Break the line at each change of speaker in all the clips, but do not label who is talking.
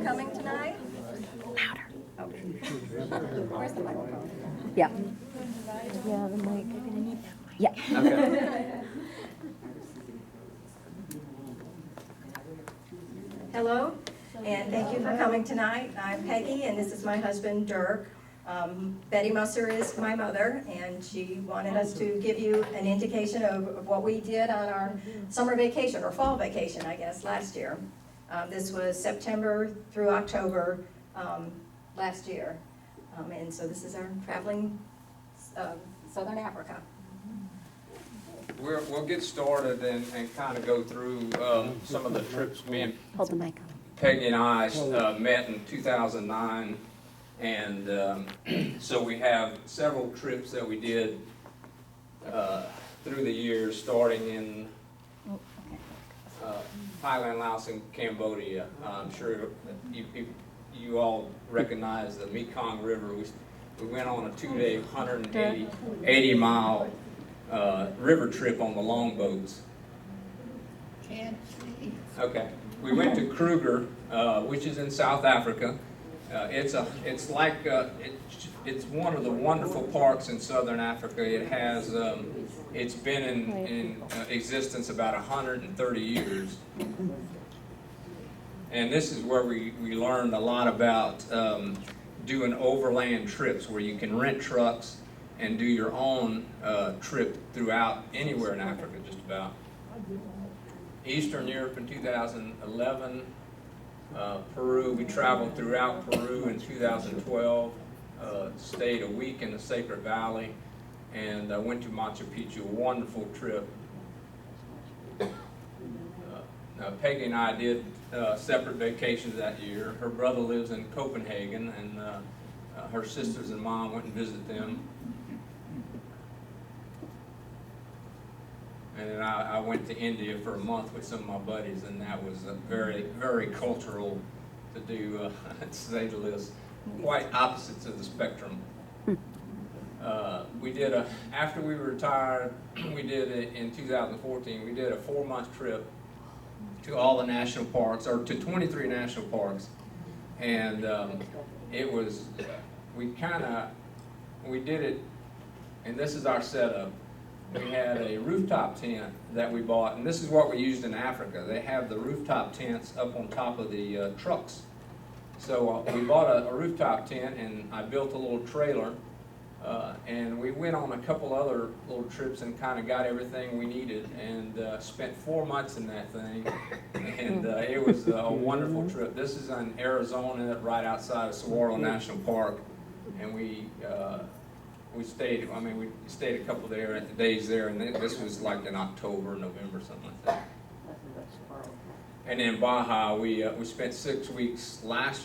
coming tonight. Louder. Okay. Where's the microphone?
Yeah.
Yeah, the mic.
Yeah.
Okay.
Hello, and thank you for coming tonight. I'm Peggy, and this is my husband, Dirk. Betty Musser is my mother, and she wanted us to give you an indication of what we did on our summer vacation, or fall vacation, I guess, last year. This was September through October last year. And so this is our traveling Southern Africa.
We'll get started and kind of go through some of the trips me and
Hold the mic up.
Peggy and I met in 2009. And so we have several trips that we did through the years, starting in Thailand, Laos, and Cambodia. I'm sure you all recognize the Mekong River. We went on a 2-day, 180-mile river trip on the longboats.
Can't see.
Okay. We went to Kruger, which is in South Africa. It's one of the wonderful parks in Southern Africa. It has it's been in existence about 130 years, and this is where we learned a lot about doing overland trips, where you can rent trucks and do your own trip throughout anywhere in Africa, just about. Eastern Europe in 2011. Peru, we traveled throughout Peru in 2012, stayed a week in the Sacred Valley, and went to Machu Picchu, a wonderful trip. Peggy and I did separate vacations that year. Her brother lives in Copenhagen, and her sisters and mom went and visited them. And then I went to India for a month with some of my buddies, and that was very, very cultural to do, to say the least. Quite opposites of the spectrum. We did after we retired, we did it in 2014, we did a 4-month trip to all the national parks, or to 23 national parks. And it was, we did it, and this is our setup. We had a rooftop tent that we bought, and this is what we used in Africa. They have the rooftop tents up on top of the trucks. So we bought a rooftop tent, and I built a little trailer, and we went on a couple other little trips and kind of got everything we needed, and spent 4 months in that thing, and it was a wonderful trip. This is in Arizona, right outside of Saguaro National Park, and we stayed a couple of days there, and this was like in October, November, something like that. And in Baja, we spent 6 weeks last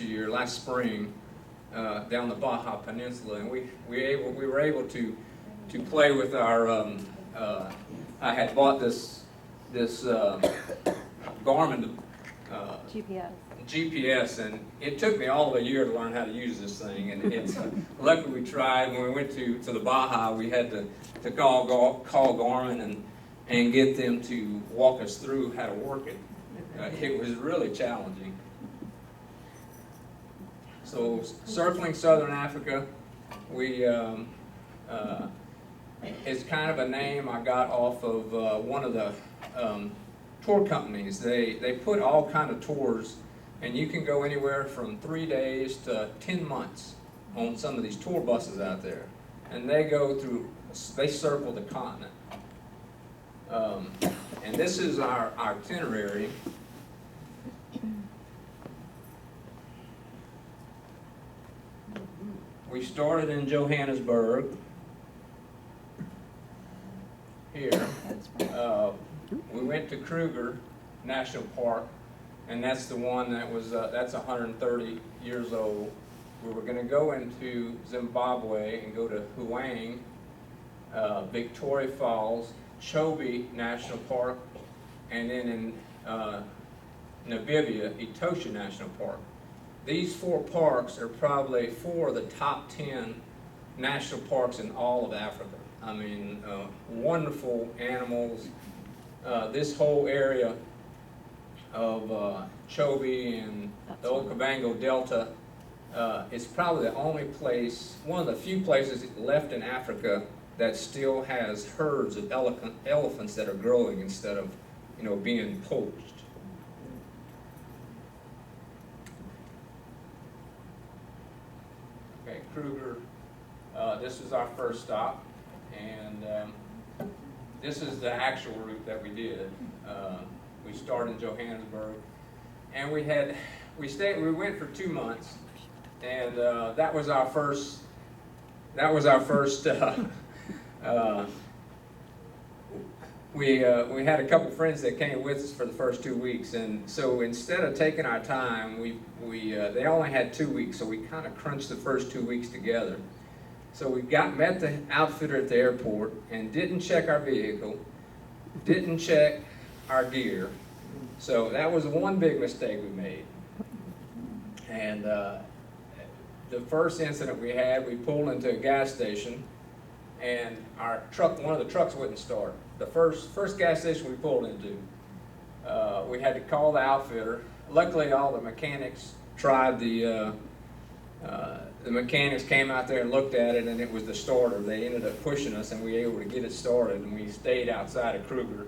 spring, down the Baja Peninsula, and we were able to play with our. I had bought this Garmin GPS, and it took me all of a year to learn how to use this thing. And it's luckily we tried. When we went to the Baja, we had to call Garmin and get them to walk us through how to work it. It was really challenging. So circling Southern Africa, it's kind of a name I got off of one of the tour companies. They put all kind of tours, and you can go anywhere from 3 days to 10 months on some of these tour buses out there, and they circle the continent. And this is our itinerary. We started in Johannesburg, here. We went to Kruger National Park, and that's the one that was, that's 130 years old. We were going to go into Zimbabwe and go to Hwang, Victoria Falls, Chobe National Park, and then in Namibia, Etosha National Park. These 4 parks are probably 4 of the top 10 national parks in all of Africa. I mean, wonderful animals. This whole area of Chobe and the Okavango Delta. It's probably the only place, one of the few places left in Africa that still has herds of elephants that are growing instead of, being poached. Okay, Kruger, this was our first stop, and this is the actual route that we did. We started in Johannesburg, and we went for 2 months, and that was our first. We had a couple friends that came with us for the first 2 weeks, and so instead of taking our time, they only had 2 weeks, so we kind of crunched the first 2 weeks together. So we met the outfitter at the airport and didn't check our vehicle, didn't check our gear. So that was one big mistake we made. And the first incident we had, we pulled into a gas station, and our truck, one of the trucks wouldn't start. The first gas station we pulled into, we had to call the outfitter. Luckily, all the mechanics tried the mechanics came out there and looked at it, and it was the starter. They ended up pushing us, and we were able to get it started, and we stayed outside of Kruger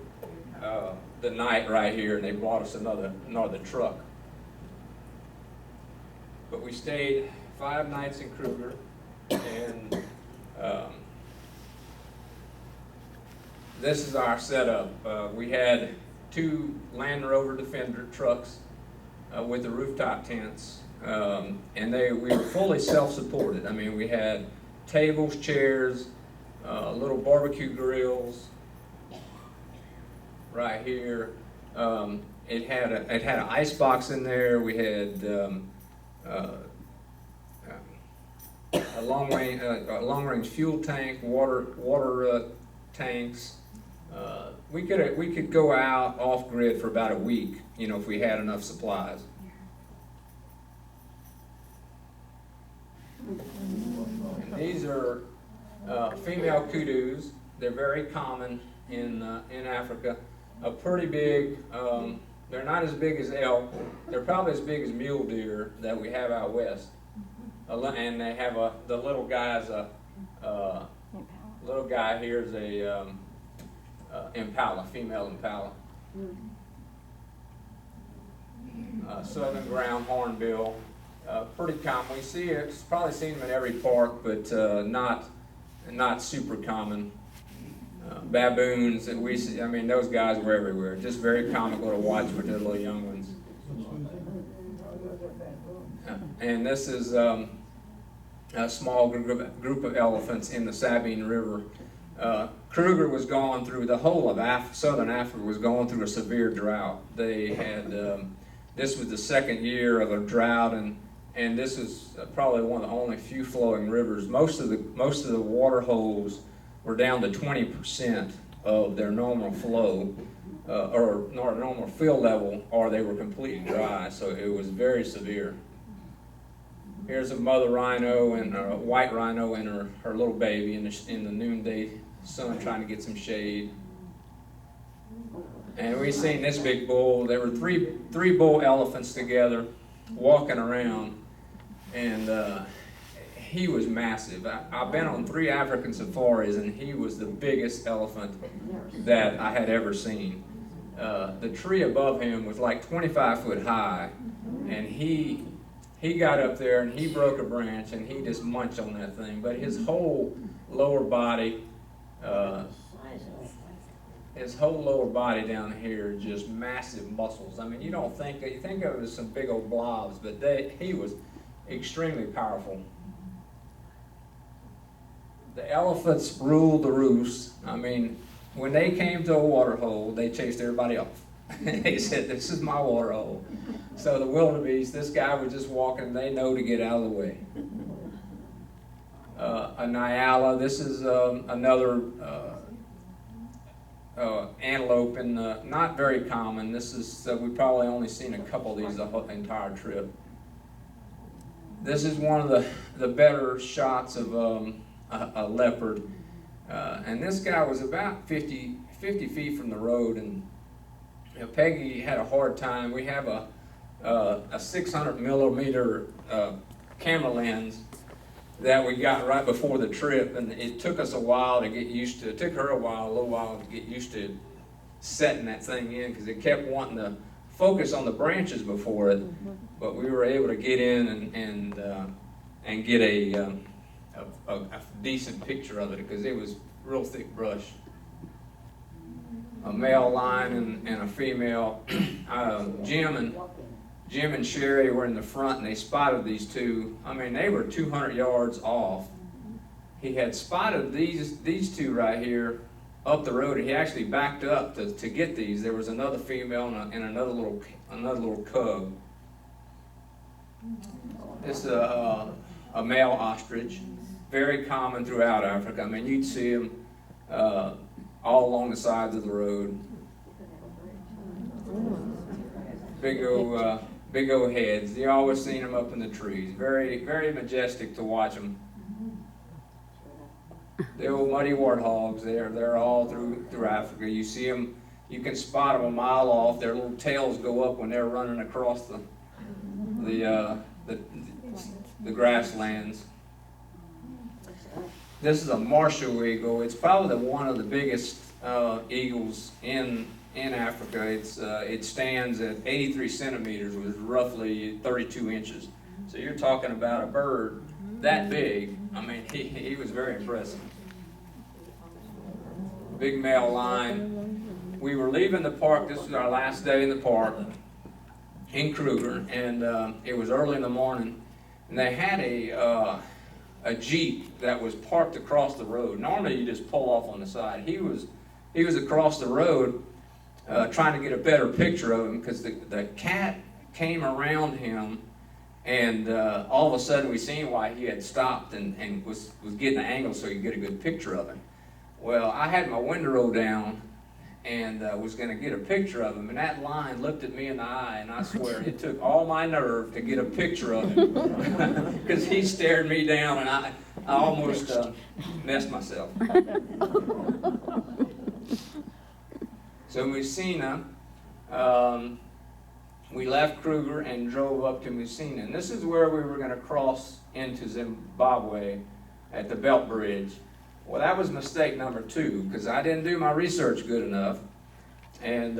the night right here, and they brought us another truck. But we stayed 5 nights in Kruger, and this is our setup. We had 2 Land Rover Defender trucks with the rooftop tents, and we were fully self-supported. I mean, we had tables, chairs, little barbecue grills right here. It had an ice box in there. We had a long-range fuel tank, water tanks. We could go out off grid for about a week, if we had enough supplies. And these are female kudus. They're very common in Africa. A pretty big. They're not as big as elk. They're probably as big as mule deer that we have out west. And they have the little guy's little guy here is a impala, female impala. Southern ground hornbill, pretty common. We see it. Probably seen them in every park, but not super common. Baboons that we see. I mean, those guys were everywhere. Just very comical to watch with their little young ones. And this is a small group of elephants in the Sabine River. Kruger was going through, the whole of southern Africa was going through a severe drought. They had, this was the second year of a drought, and this is probably one of the only few flowing rivers. Most of the water holes were down to 20% of their normal flow, or normal fill level, or they were completely dry, so it was very severe. Here's a mother rhino and a white rhino and her little baby in the noonday sun trying to get some shade. And we've seen this big bull. There were three bull elephants together walking around, and he was massive. I've been on 3 African safaris, and he was the biggest elephant that I had ever seen. The tree above him was like 25 foot high, and he got up there and he broke a branch and he just munched on that thing. But his whole lower body, down here, just massive muscles. I mean, you think of it as some big old blobs, but he was extremely powerful. The elephants ruled the roost. I mean, when they came to a water hole, they chased everybody off. They said, "This is my water hole." So the wildebeest, this guy was just walking, they know to get out of the way. A nyala, this is another antelope, and not very common. This is, we've probably only seen a couple of these the whole entire trip. This is one of the better shots of a leopard. And this guy was about 50 feet from the road, and Peggy had a hard time. We have a 600 millimeter camera lens that we got right before the trip, and it took us a while to get used to. It took her a little while to get used to setting that thing in, because it kept wanting to focus on the branches before it. But we were able to get in and get a decent picture of it, because it was real thick brush. A male lion and a female. Jim and Sherry were in the front, and they spotted these two. I mean, they were 200 yards off. He had spotted these two right here up the road, and he actually backed up to get these. There was another female and another little cub. This is a male ostrich, very common throughout Africa. I mean, you'd see them all along the sides of the road. Big old heads. You always seen them up in the trees. Very, very majestic to watch them. The old muddy warthogs, they're all through Africa. You see them, you can spot them a mile off. Their little tails go up when they're running across the grasslands. This is a Marshall eagle. It's probably one of the biggest eagles in Africa. It stands at 83 centimeters, which is roughly 32 inches. So you're talking about a bird that big. I mean, he was very impressive. Big male lion. We were leaving the park. This was our last day in the park in Kruger, and it was early in the morning, and they had a Jeep that was parked across the road. Normally you just pull off on the side. He was across the road trying to get a better picture of him, because the cat came around him, and all of a sudden we seen why he had stopped and was getting an angle so he could get a good picture of him. Well, I had my window rolled down and was going to get a picture of him, and that lion looked at me in the eye, and I swear it took all my nerve to get a picture of him, because he stared me down, and I almost messed myself. So Musina, we left Kruger and drove up to Musina, and this is where we were going to cross into Zimbabwe at the Belt Bridge. Well, that was mistake number 2, because I didn't do my research good enough, and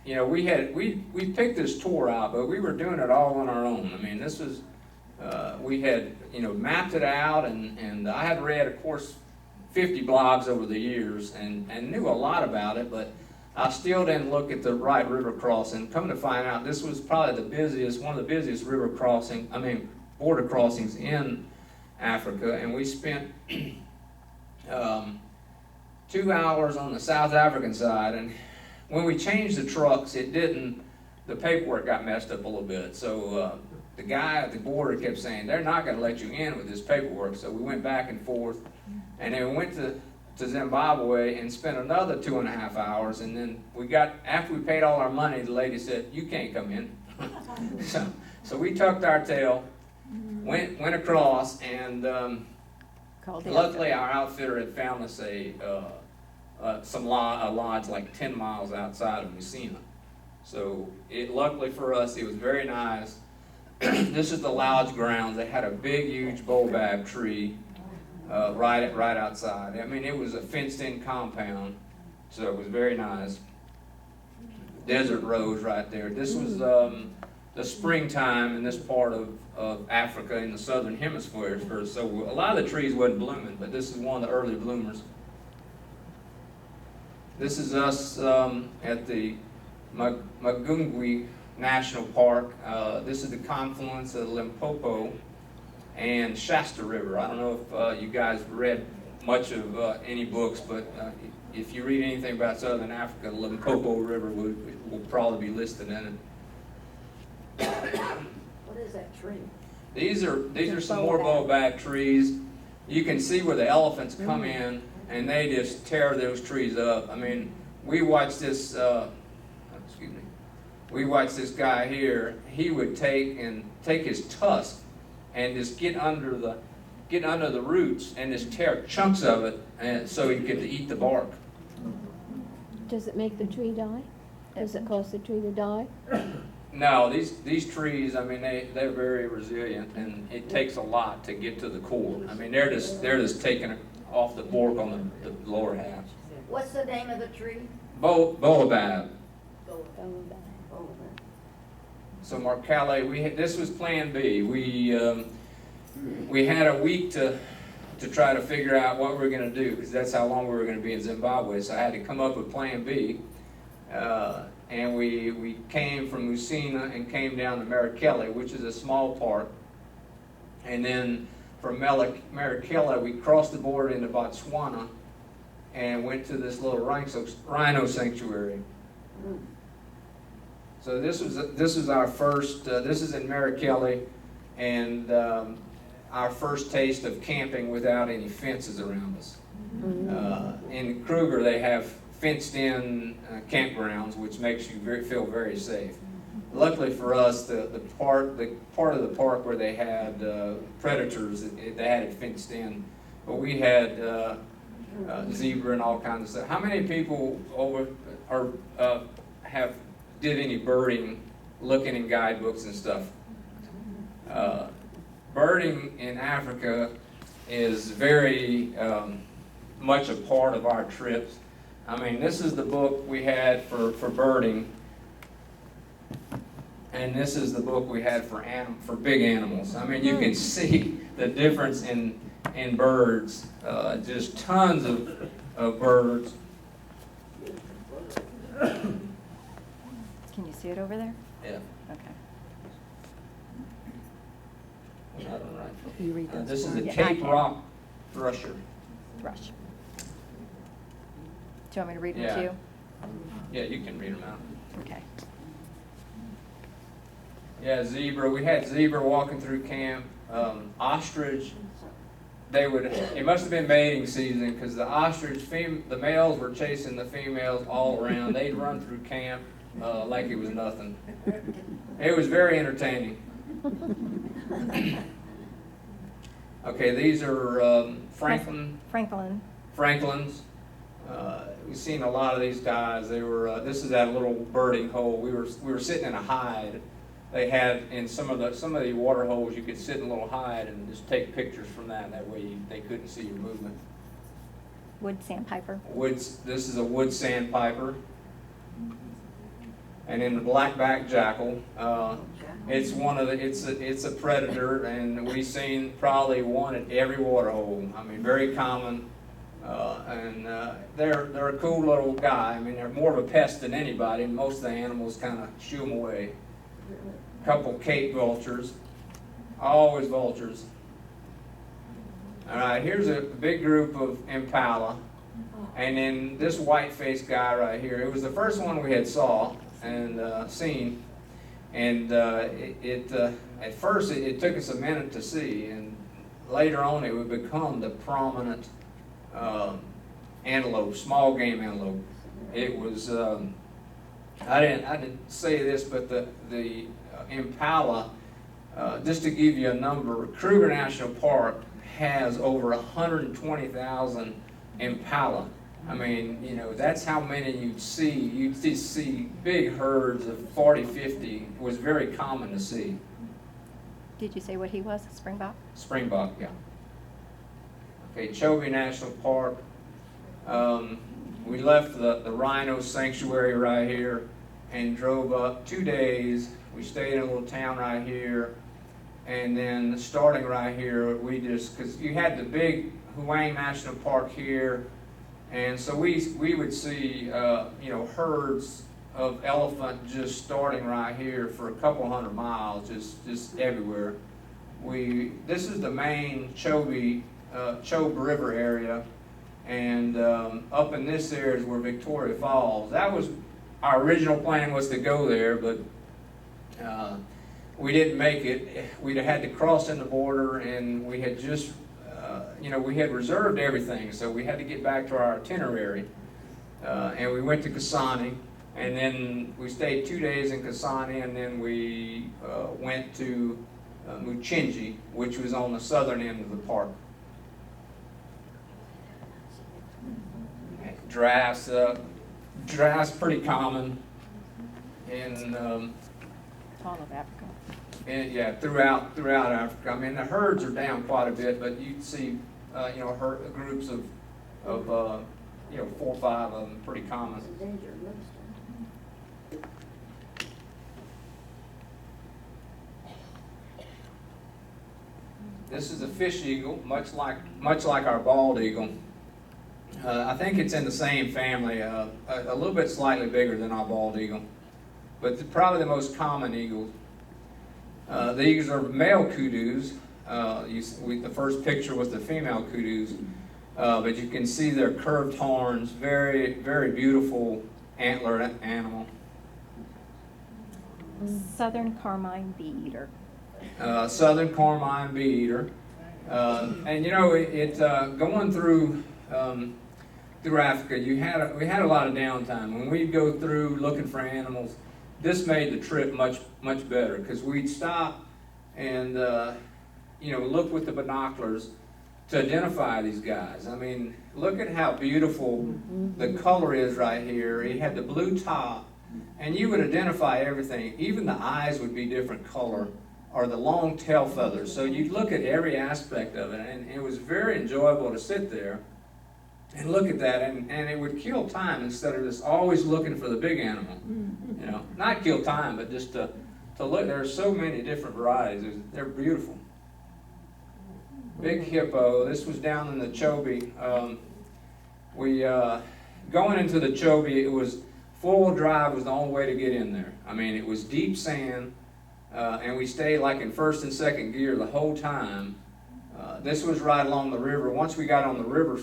you know, we picked this tour out, but we were doing it all on our own. I mean, this was we had mapped it out, and I had read, of course, 50 blogs over the years and knew a lot about it, but I still didn't look at the right river crossing. Come to find out, this was probably one of the busiest border crossings in Africa, and we spent 2 hours on the South African side, and when we changed the trucks, the paperwork got messed up a little bit. So the guy at the border kept saying, they're not going to let you in with this paperwork. So we went back and forth, and then we went to Zimbabwe and spent another 2.5 hours, and then after we paid all our money, the lady said, you can't come in. so we tucked our tail, went across, and luckily our outfitter had found us a lodge like 10 miles outside of Musina. So luckily for us, it was very nice. This is the lodge grounds. They had a big, huge baobab tree right outside. I mean, it was a fenced-in compound, so it was very nice. Desert rose right there. This was the springtime in this part of Africa in the southern hemisphere. So a lot of the trees wasn't blooming, but this is one of the early bloomers. This is us at the Magungwi National Park. This is the confluence of Limpopo and Shasta River. I don't know if you guys read much of any books, but if you read anything about Southern Africa, the Limpopo River will probably be listed in it.
What is that tree?
These are some more baobab trees. You can see where the elephants come in, and they just tear those trees up. I mean, we watched this. We watched this guy here. He would take his tusk and just get under the roots and just tear chunks of it, and so he could eat the bark.
Does it make the tree die?
Does it cause the tree to die?
No, these trees, I mean, they're very resilient, and it takes a lot to get to the core. I mean, they're just taking off the bark on the lower half.
What's the name of the tree?
Baobab.
Oh, bad.
So Mark Calais, this was Plan B. We had a week to try to figure out what we were going to do, because that's how long we were going to be in Zimbabwe. So I had to come up with Plan B. And we came from Musina and came down to Marikele, which is a small park. And then from Marikele, we crossed the border into Botswana and went to this little rhino sanctuary. So this was our first, this is in Marikele, and our first taste of camping without any fences around us. In Kruger, they have fenced-in campgrounds, which makes you feel very safe. Luckily for us, the part of the park where they had predators, they had it fenced in, but we had zebra and all kinds of stuff. How many people did any birding, looking in guidebooks and stuff? Birding in Africa is very much a part of our trips. I mean, this is the book we had for birding, and this is the book we had for big animals. I mean, you can see the difference in birds. Just tons of birds.
Can you see it over there?
Yeah.
Okay.
Not on right.
You read those.
This is a
Yeah, I
Cape
can.
Rock thrush.
Thrush. Do you want me to read them
Yeah.
to you?
Yeah, you can read them out.
Okay.
Yeah, zebra. We had zebra walking through camp. Ostrich. It must have been mating season, because the ostrich, the males were chasing the females all around. They'd run through camp like it was nothing. It was very entertaining. Okay, these are Franklins. We've seen a lot of these guys. They were. This is that little birding hole. We were sitting in a hide. They had in some of the water holes, you could sit in a little hide and just take pictures from that. That way they couldn't see your movement.
Wood sandpiper.
This is a wood sandpiper. And then the black-backed jackal. It's it's a predator, and we've seen probably one at every water hole. I mean, very common. They're a cool little guy. I mean, they're more of a pest than anybody. Most of the animals kind of shoo them away. A couple Cape vultures, always vultures. All right, here's a big group of impala, and then this white-faced guy right here. It was the first one we had seen, and at first it took us a minute to see, and later on it would become the prominent antelope, small game antelope. It was. I didn't say this, but the impala, just to give you a number, Kruger National Park has over 120,000 impala. I mean, you know, that's how many you'd see. You'd see big herds of 40, 50. It was very common to see.
Did you say what he was? A springbok?
Springbok, yeah. Okay, Chobe National Park. We left the rhino sanctuary right here and drove up 2 days. We stayed in a little town right here, and then starting right here, because you had the big Huang National Park here, and so we would see herds of elephant just starting right here for a couple hundred miles, just everywhere. This is the main Chobe River area. And up in this area is where Victoria Falls. That was our original plan, was to go there, but we didn't make it. We'd had to cross in the border, and we had just, we had reserved everything, so we had to get back to our itinerary. And we went to Kasane, and then we stayed 2 days in Kasane, and then we went to Muchinji, which was on the southern end of the park. Giraffes pretty common. in
All of Africa.
and yeah, throughout Africa. I mean, the herds are down quite a bit, but you see, groups of 4 or 5 of them, pretty common. This is a fish eagle, much like our bald eagle. I think it's in the same family, a little bit slightly bigger than our bald eagle, but probably the most common eagle. These are male kudus. The first picture was the female kudus, but you can see their curved horns, very, very beautiful antlered animal.
Southern Carmine Bee Eater.
Southern Carmine Bee Eater. And going through Africa, we had a lot of downtime. When we'd go through looking for animals, this made the trip much better, because we'd stop and look with the binoculars to identify these guys. I mean, look at how beautiful the color is right here. He had the blue top, and you would identify everything. Even the eyes would be different color, or the long tail feathers. So you'd look at every aspect of it, and it was very enjoyable to sit there and look at that, and it would kill time instead of just always looking for the big animal. Not kill time, but just to look. There are so many different varieties. They're beautiful. Big hippo. This was down in the Chobe. Going into the Chobe, it was four-wheel drive was the only way to get in there. I mean, it was deep sand, and we stayed like in first and second gear the whole time. This was right along the river. Once we got on the river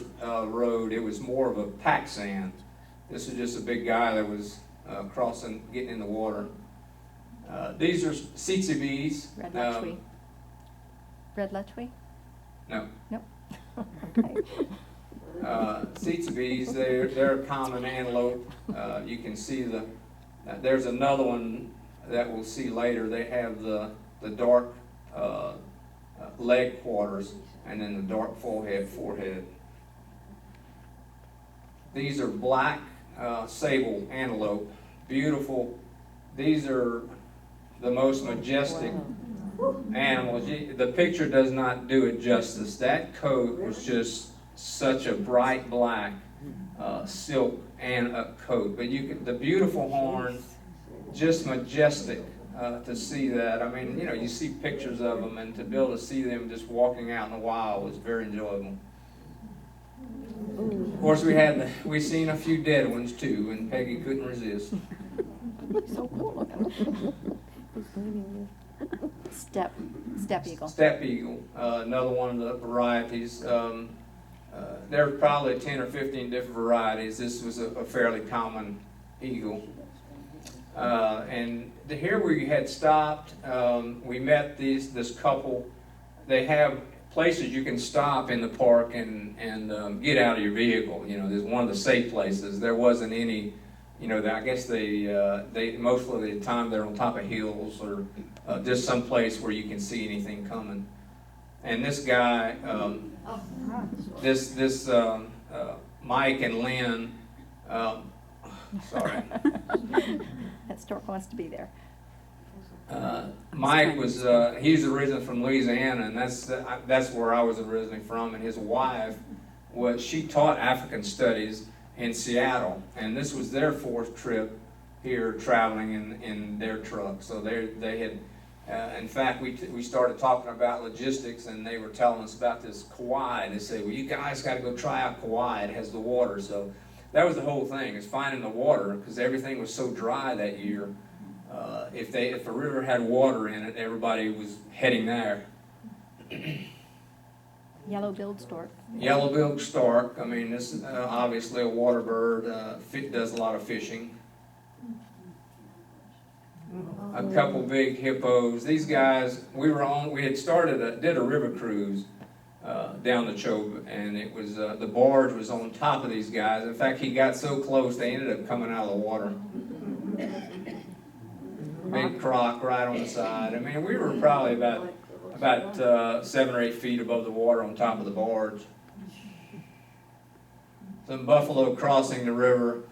road, it was more of a packed sand. This was just a big guy that was getting in the water. These are tsetse
Red Lechwe. Red Lechwe?
No.
Nope. Okay.
Tsetse, they're a common antelope. You can see there's another one that we'll see later. They have the dark leg quarters and then the dark forehead. These are black sable antelope, beautiful. These are the most majestic animals. The picture does not do it justice. That coat was just such a bright black silk coat, but the beautiful horns, just majestic to see that. I mean, you see pictures of them, and to be able to see them just walking out in the wild was very enjoyable. Of course, we seen a few dead ones too, and Peggy couldn't resist.
So cool looking. Steppe eagle.
Steppe eagle, another one of the varieties. There are probably 10 or 15 different varieties. This was a fairly common eagle. And here we had stopped. We met this couple. They have places you can stop in the park and get out of your vehicle. There's one of the safe places. There wasn't any. I guess they most of the time they're on top of hills or just some place where you can see anything coming. And this guy, Mike and Lynn, sorry.
That stork wants to be there.
Mike was he's originally from Louisiana, and that's where I was originally from. And his wife she taught African studies in Seattle, and this was their 4th trip here traveling in their truck. So they had. In fact, we started talking about logistics, and they were telling us about this Kauai. They said, well, you guys got to go try out Kauai. It has the water. So that was the whole thing, is finding the water, because everything was so dry that year. If the river had water in it, everybody was heading there.
Yellow-billed stork.
Yellow-billed stork. I mean, this is obviously a water bird. Does a lot of fishing. A couple big hippos. These guys, we had did a river cruise down the Chobe, and it was the barge was on top of these guys. In fact, he got so close they ended up coming out of the water. Big croc right on the side. I mean, we were probably about 7 or 8 feet above the water on top of the barge. Some buffalo crossing the river.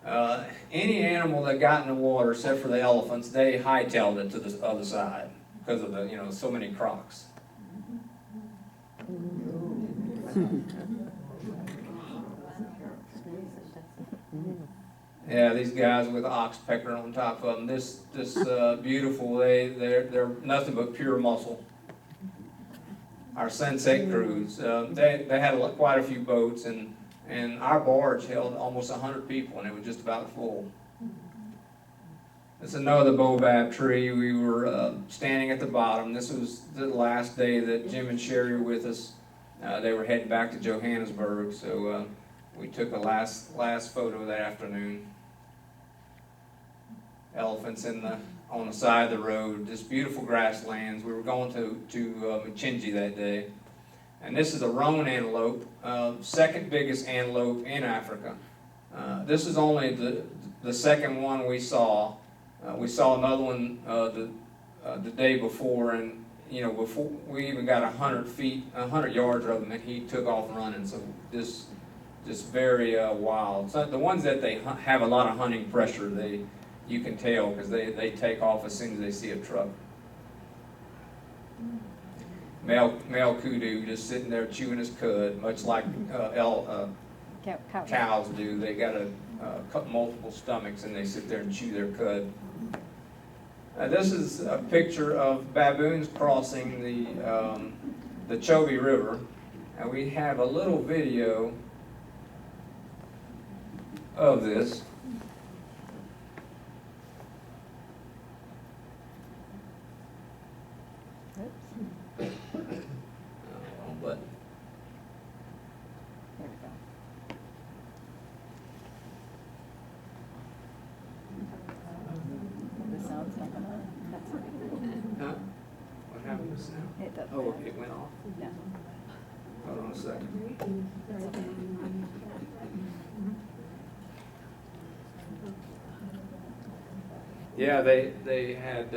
Any animal that got in the water, except for the elephants, they hightailed it to the other side because of the, so many crocs. Yeah, these guys with oxpecker on top of them. This beautiful. They're nothing but pure muscle. Our sunset cruise. They had quite a few boats, and our barge held almost 100 people, and it was just about full. It's another baobab tree. We were standing at the bottom. This was the last day that Jim and Sherry were with us. They were heading back to Johannesburg, so we took a last photo that afternoon. Elephants on the side of the road, just beautiful grasslands. We were going to Mchinji that day. And this is a roan antelope, second biggest antelope in Africa. This is only the second one we saw. We saw another one the day before, and before we even got 100 yards of him, and he took off running. So just very wild. So the ones that they have a lot of hunting pressure, you can tell because they take off as soon as they see a truck. Male kudu just sitting there chewing his cud, much like cows do. They got multiple stomachs, and they sit there and chew their cud. This is a picture of baboons crossing the Chobe River, and we have a little video of this. But
There we go. The sound's not coming on. That's okay.
huh? What happened just now?
It doesn't
Oh,
matter.
it went off.
Yeah.
Hold on a second. Yeah, they had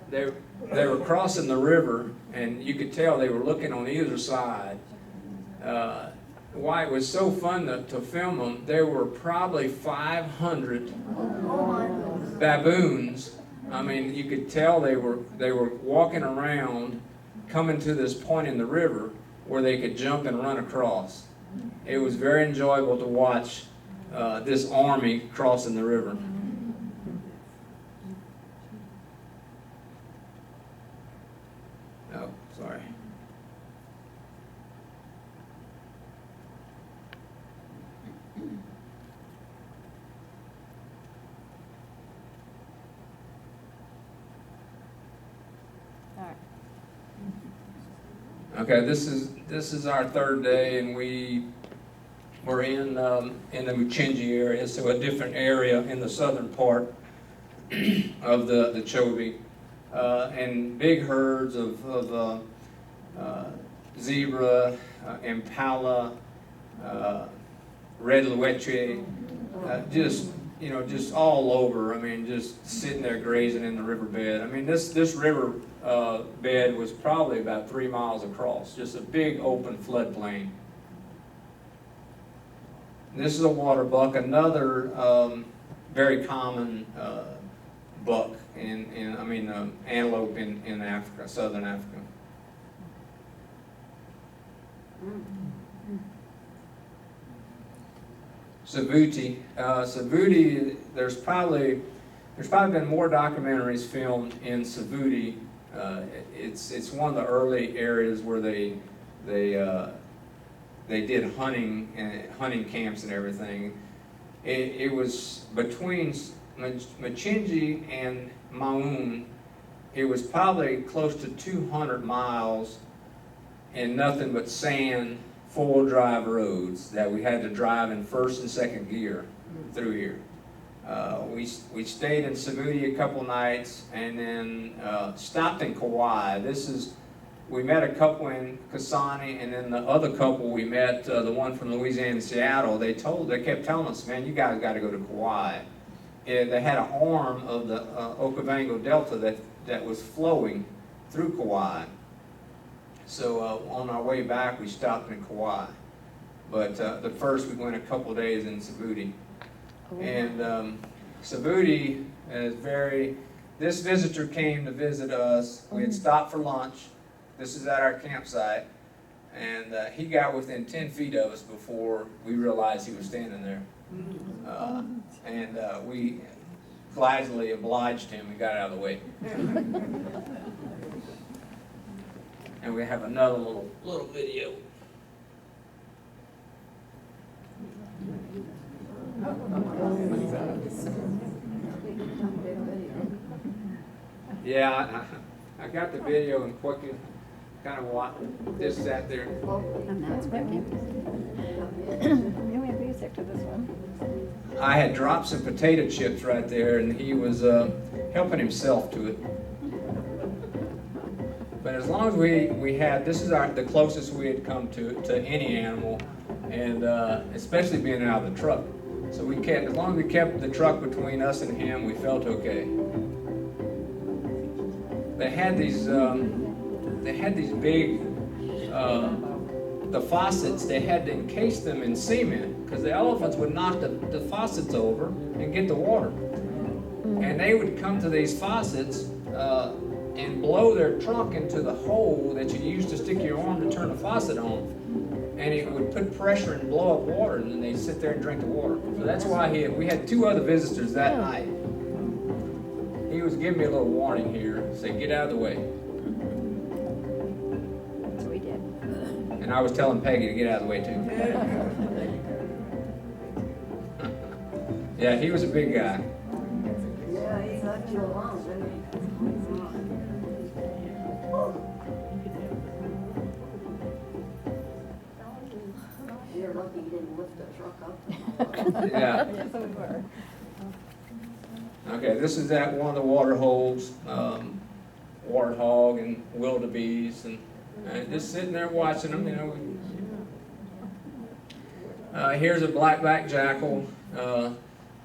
they were crossing the river, and you could tell they were looking on either side. Why it was so fun to film them? There were probably 500 baboons. I mean, you could tell they were walking around, coming to this point in the river where they could jump and run across. It was very enjoyable to watch this army crossing the river. Oh, sorry.
All right.
Okay, this is our third day, and we were in the Mchinji area, so a different area in the southern part of the Chobe, and big herds of zebra, impala, red lueche, just all over. I mean, just sitting there grazing in the riverbed. I mean, this river bed was probably about 3 miles across, just a big open floodplain. This is a water buck, another very common buck antelope in Africa, southern Africa. Savuti. Savuti, there's probably been more documentaries filmed in Savuti. It's one of the early areas where they did hunting camps and everything. It was between Mchinji and Maun. It was probably close to 200 miles and nothing but sand, four-wheel drive roads that we had to drive in first and second gear through here. We stayed in Savuti a couple nights and then stopped in Kauai. We met a couple in Kasane, and then the other couple we met, the one from Louisiana and Seattle, they kept telling us, man, you guys got to go to Kauai. And they had an arm of the Okavango Delta that was flowing through Kauai. So on our way back, we stopped in Kauai. But first we went a couple days in Savuti. And Subhuti is this visitor came to visit us. We had stopped for lunch. This is at our campsite. And he got within 10 feet of us before we realized he was standing there. And we gladly obliged him and got out of the way. And we have another little video. Yeah, I got the video and quickly kind of just sat there.
That's Becky. You have music to this one.
I had dropped some potato chips right there, and he was helping himself to it. But as long as we had, this is the closest we had come to any animal, and especially being out of the truck. So as long as we kept the truck between us and him, we felt okay. They had these big, the faucets, they had to encase them in cement because the elephants would knock the faucets over and get the water. And they would come to these faucets and blow their trunk into the hole that you use to stick your arm to turn the faucet on. And it would put pressure and blow up water, and then they'd sit there and drink the water. So that's why we had 2 other visitors that night. He was giving me a little warning here, say, get out of the way.
So we did.
And I was telling Peggy to get out of the way too. Yeah, he was a big guy.
Yeah, he's left you alone, didn't he? You're lucky you didn't lift the truck up.
Yeah.
Yes, we were.
Okay, this is at one of the water holes, warthog and wildebeest, and just sitting there watching them, you know. Here's a black-backed jackal,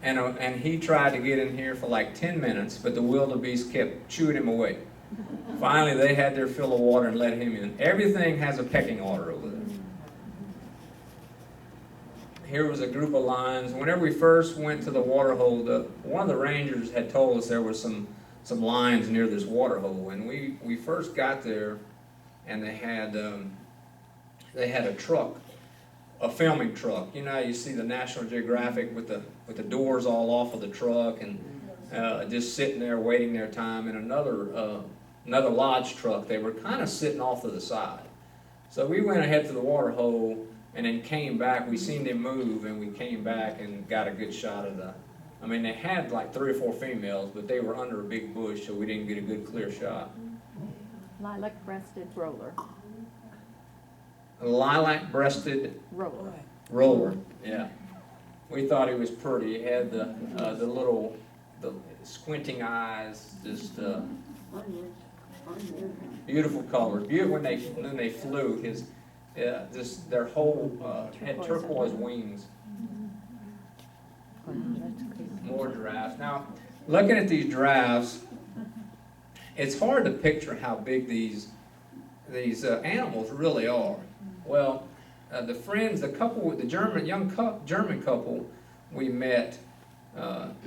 and he tried to get in here for like 10 minutes, but the wildebeest kept chewing him away. Finally, they had their fill of water and let him in. Everything has a pecking order over there. Here was a group of lions. Whenever we first went to the water hole, one of the rangers had told us there was some lions near this water hole. And we first got there, and they had a truck, a filming truck. You know how you see the National Geographic with the doors all off of the truck and just sitting there waiting their time. And another lodge truck, they were kind of sitting off to the side. So we went ahead to the water hole. And then came back, we seen them move, and we came back and got a good shot of they had like 3 or 4 females, but they were under a big bush, so we didn't get a good clear shot.
Lilac-breasted roller.
A lilac-breasted roller, yeah. We thought he was pretty. He had the squinting eyes, just beautiful colors. Beautiful when they flew. Their whole had turquoise wings. More giraffes. Now, looking at these giraffes, it's hard to picture how big these animals really are. Well, the German couple we met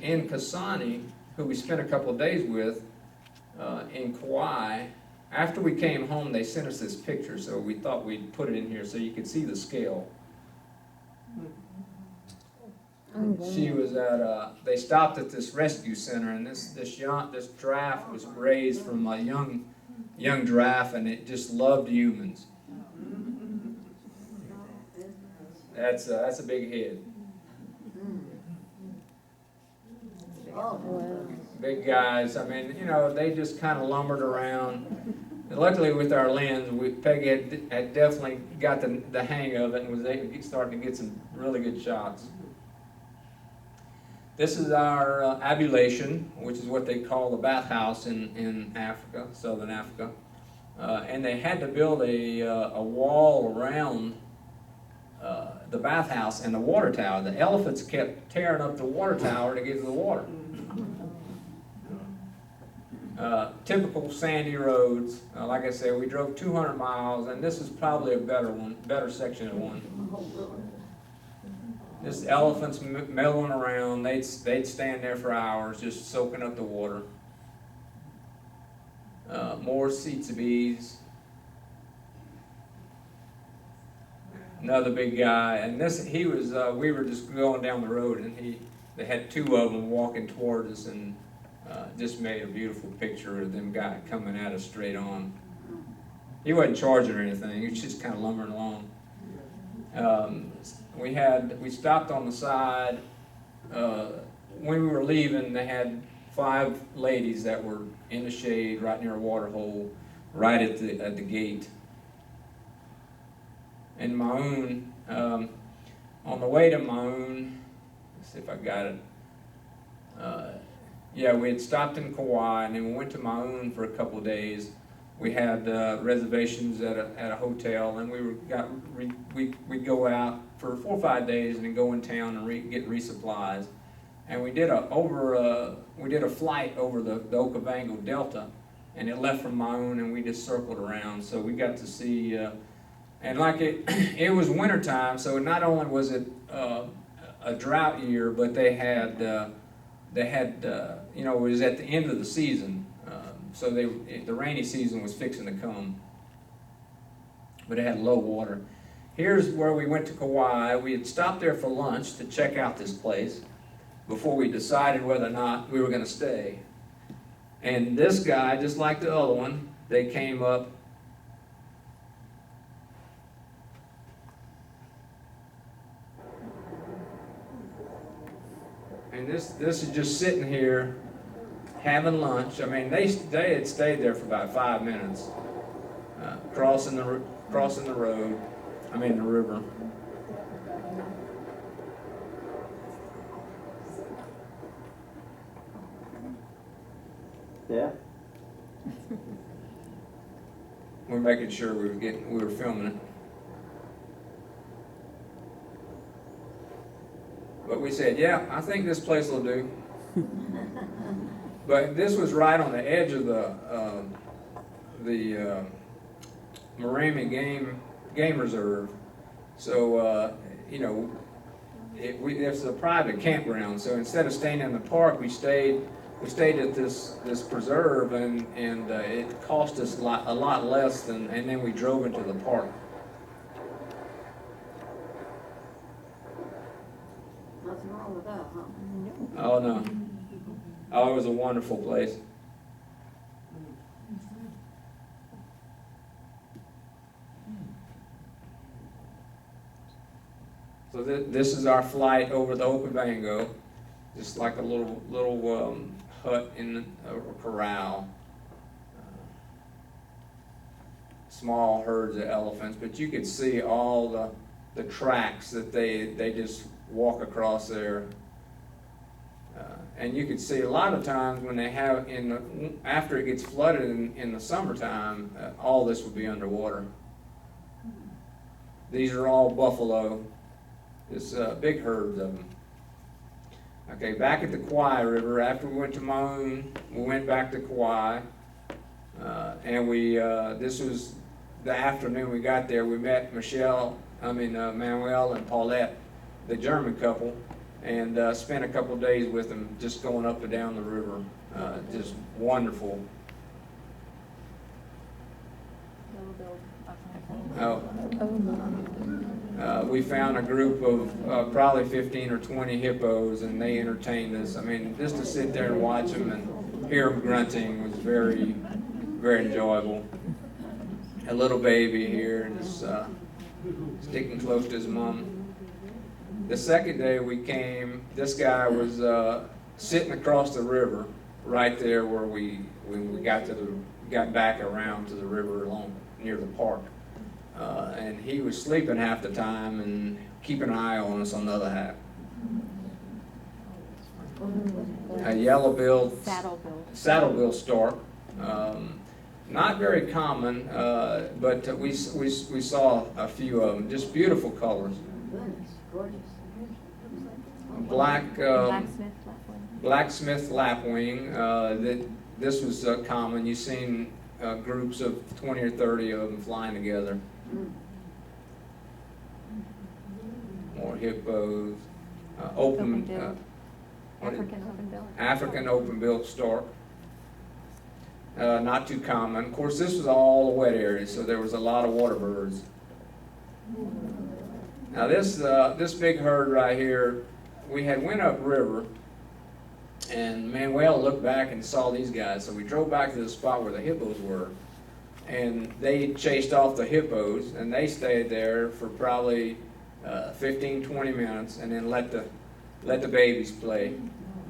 in Kasane, who we spent a couple of days with in Kauai. After we came home, they sent us this picture, so we thought we'd put it in here so you could see the scale. She was they stopped at this rescue center, and this giraffe was raised from a young giraffe, and it just loved humans. That's a big head. Big guys. They just kind of lumbered around. And luckily, with our lens, Peggy had definitely got the hang of it and was starting to get some really good shots. This is our abulation, which is what they call the bathhouse in Africa, southern Africa. And they had to build a wall around the bathhouse and the water tower. The elephants kept tearing up the water tower to get to the water. Typical sandy roads. Like I said, we drove 200 miles, and this is probably a better section of one. Just elephants milling around. They'd stand there for hours, just soaking up the water. More bees. Another big guy, and he was. We were just going down the road, and they had two of them walking toward us, and just made a beautiful picture of them guy coming at us straight on. He wasn't charging or anything. He was just kind of lumbering along. We stopped on the side. When we were leaving, they had 5 ladies that were in the shade right near a water hole, right at the gate. And Maun, on the way to Maun, let's see if I got it. Yeah, we had stopped in Kauai, and then we went to Maun for a couple of days. We had reservations at a hotel, and we'd go out for 4 or 5 days, and then go in town and get resupplies. And we did a flight over the Okavango Delta, and it left from Maun, and we just circled around. So we got to see, and like it was wintertime, so not only was it a drought year, but they had it was at the end of the season. So the rainy season was fixing to come, but it had low water. Here's where we went to Kauai. We had stopped there for lunch to check out this place before we decided whether or not we were going to stay. And this guy, just like the other one, they came up. And this is just sitting here having lunch. I mean, they had stayed there for about 5 minutes, crossing the road. I mean the river.
Yeah.
We're making sure we were filming it. But we said, yeah, I think this place will do. But this was right on the edge of the Morami Game Reserve. So, it's a private campground. So instead of staying in the park, we stayed at this preserve, and it cost us a lot less and then we drove into the park.
Nothing wrong with that, huh?
Oh no. Oh, it was a wonderful place. So this is our flight over the Okavango, just like a little hut in a corral. Small herds of elephants, but you could see all the tracks that they just walk across there. And you could see a lot of times when they have after it gets flooded in the summertime, all this would be underwater. These are all buffalo. There's big herds of them. Okay, back at the Kauai River, after we went to Maun, we went back to Kauai, and this was the afternoon we got there. We met Manuel and Paulette, the German couple, and spent a couple days with them, just going up and down the river. Just wonderful. We found a group of probably 15 or 20 hippos, and they entertained us. I mean, just to sit there and watch them and hear them grunting was very, very enjoyable. A little baby here, just sticking close to his mom. The second day we came, this guy was sitting across the river, right there where when we got back around to the river along near the park. And he was sleeping half the time and keeping an eye on us on the other half. A yellow-billed saddle-billed stork. Not very common, but we saw a few of them. Just beautiful colors.
Goodness, gorgeous.
Blacksmith lapwing. This was common. You've seen groups of 20 or 30 of them flying together. More hippos. open,
Open-billed.
what is-
African open-billed.
African open-billed stork. Not too common. Of course, this was all a wet area, so there was a lot of water birds. Now this big herd right here, we had went upriver, and Manuel looked back and saw these guys, so we drove back to the spot where the hippos were, and they chased off the hippos, and they stayed there for probably 15, 20 minutes, and then let the babies play.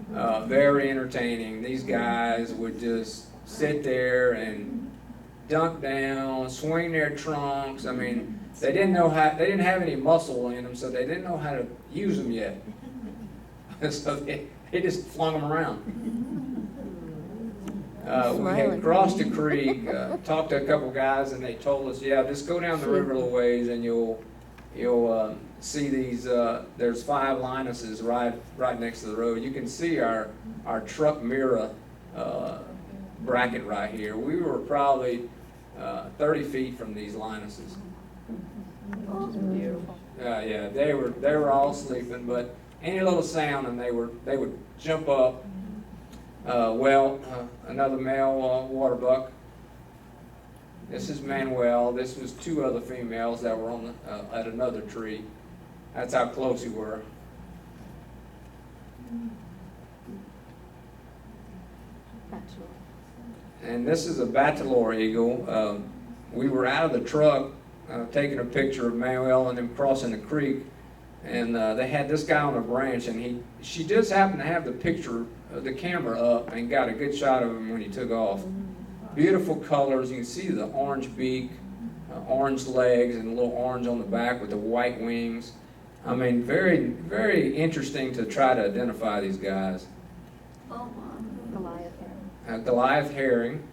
Very entertaining. These guys would just sit there and dunk down, swing their trunks. I mean, they didn't have any muscle in them, so they didn't know how to use them yet. So they just flung them around. We had crossed the creek, talked to a couple guys, and they told us, yeah, just go down the river a little ways, and you'll see these. There's 5 lionesses right next to the road. You can see our truck mirror bracket right here. We were probably 30 feet from these lionesses.
Beautiful.
Yeah, they were all sleeping, but any little sound and they would jump up. Another male water buck. This is Manuel. This was 2 other females that were on at another tree. That's how close we were. And this is a Batelor eagle. We were out of the truck taking a picture of Manuel and them crossing the creek, and they had this guy on a branch, and she just happened to have the camera up and got a good shot of him when he took off. Beautiful colors. You can see the orange beak, orange legs, and a little orange on the back with the white wings. I mean, very, very interesting to try to identify these guys.
Goliath herring.
Goliath herring.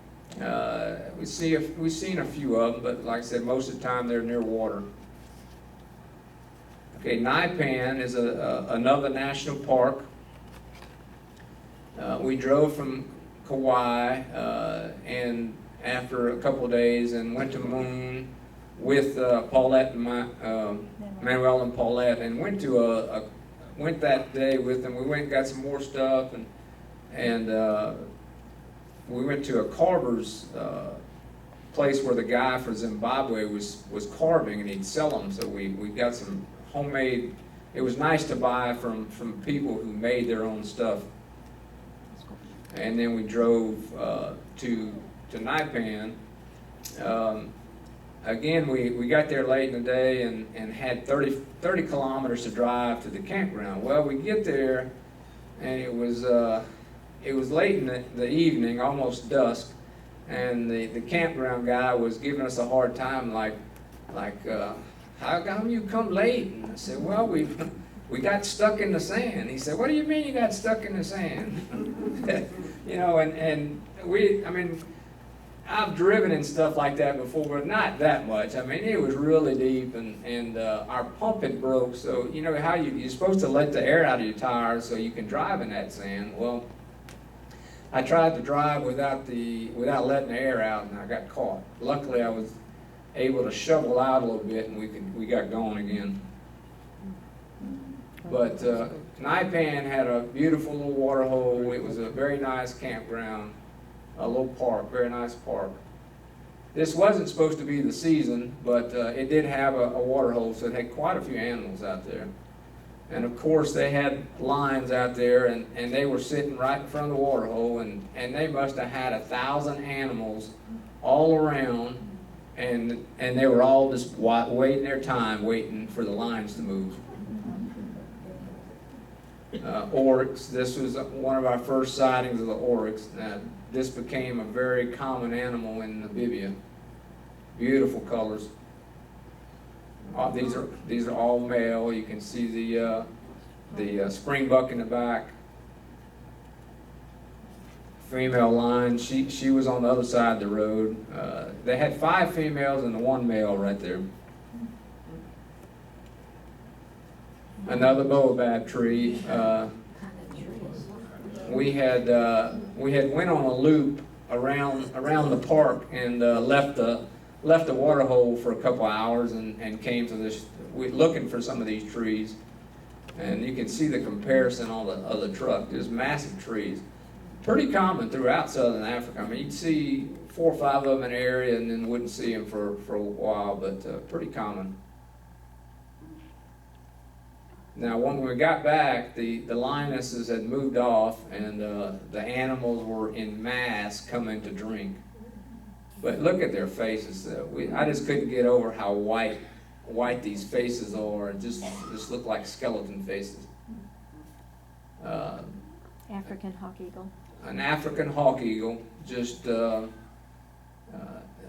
We've seen a few of them, but like I said, most of the time they're near water. Okay, Naipan is another national park. We drove from Kauai and after a couple of days and went to Moon with Paulette and Manuel and Paulette, and went that day with them. We went and got some more stuff, and we went to a carver's place where the guy for Zimbabwe was carving, and he'd sell them. So we got some homemade. It was nice to buy from people who made their own stuff. And then we drove to Naipan. Again, we got there late in the day and had 30 kilometers to drive to the campground. Well, we get there, and it was late in the evening, almost dusk, and the campground guy was giving us a hard time, like how come you come late? And I said, well, we got stuck in the sand. He said, what do you mean you got stuck in the sand? You know, and I mean, I've driven and stuff like that before, but not that much. I mean, it was really deep, and our pump had broke, so you know how you're supposed to let the air out of your tires so you can drive in that sand. Well, I tried to drive without letting the air out, and I got caught. Luckily, I was able to shovel out a little bit, and we got going again. But Naipan had a beautiful little water hole. It was a very nice campground, a little park, very nice park. This wasn't supposed to be the season, but it did have a water hole, so it had quite a few animals out there. And of course, they had lines out there, and they were sitting right in front of the water hole, and they must have had 1,000 animals all around, and they were all just waiting their time, waiting for the lines to move. Oryx, this was one of our first sightings of the oryx. This became a very common animal in Namibia. Beautiful colors. These are all male. You can see the springbuck in the back. Female line. She was on the other side of the road. They had 5 females and 1 male right there. Another baobab tree. We had went on a loop around the park and left the water hole for a couple hours and came to this, looking for some of these trees. And you can see the comparison on the other truck. There's massive trees. Pretty common throughout southern Africa. I mean, you'd see 4 or 5 of them in an area and then wouldn't see them for a while, but pretty common. Now, when we got back, the lionesses had moved off, and the animals were in mass coming to drink. But look at their faces. I just couldn't get over how white these faces are. It just look like skeleton faces.
African hawk eagle.
An African hawk eagle, just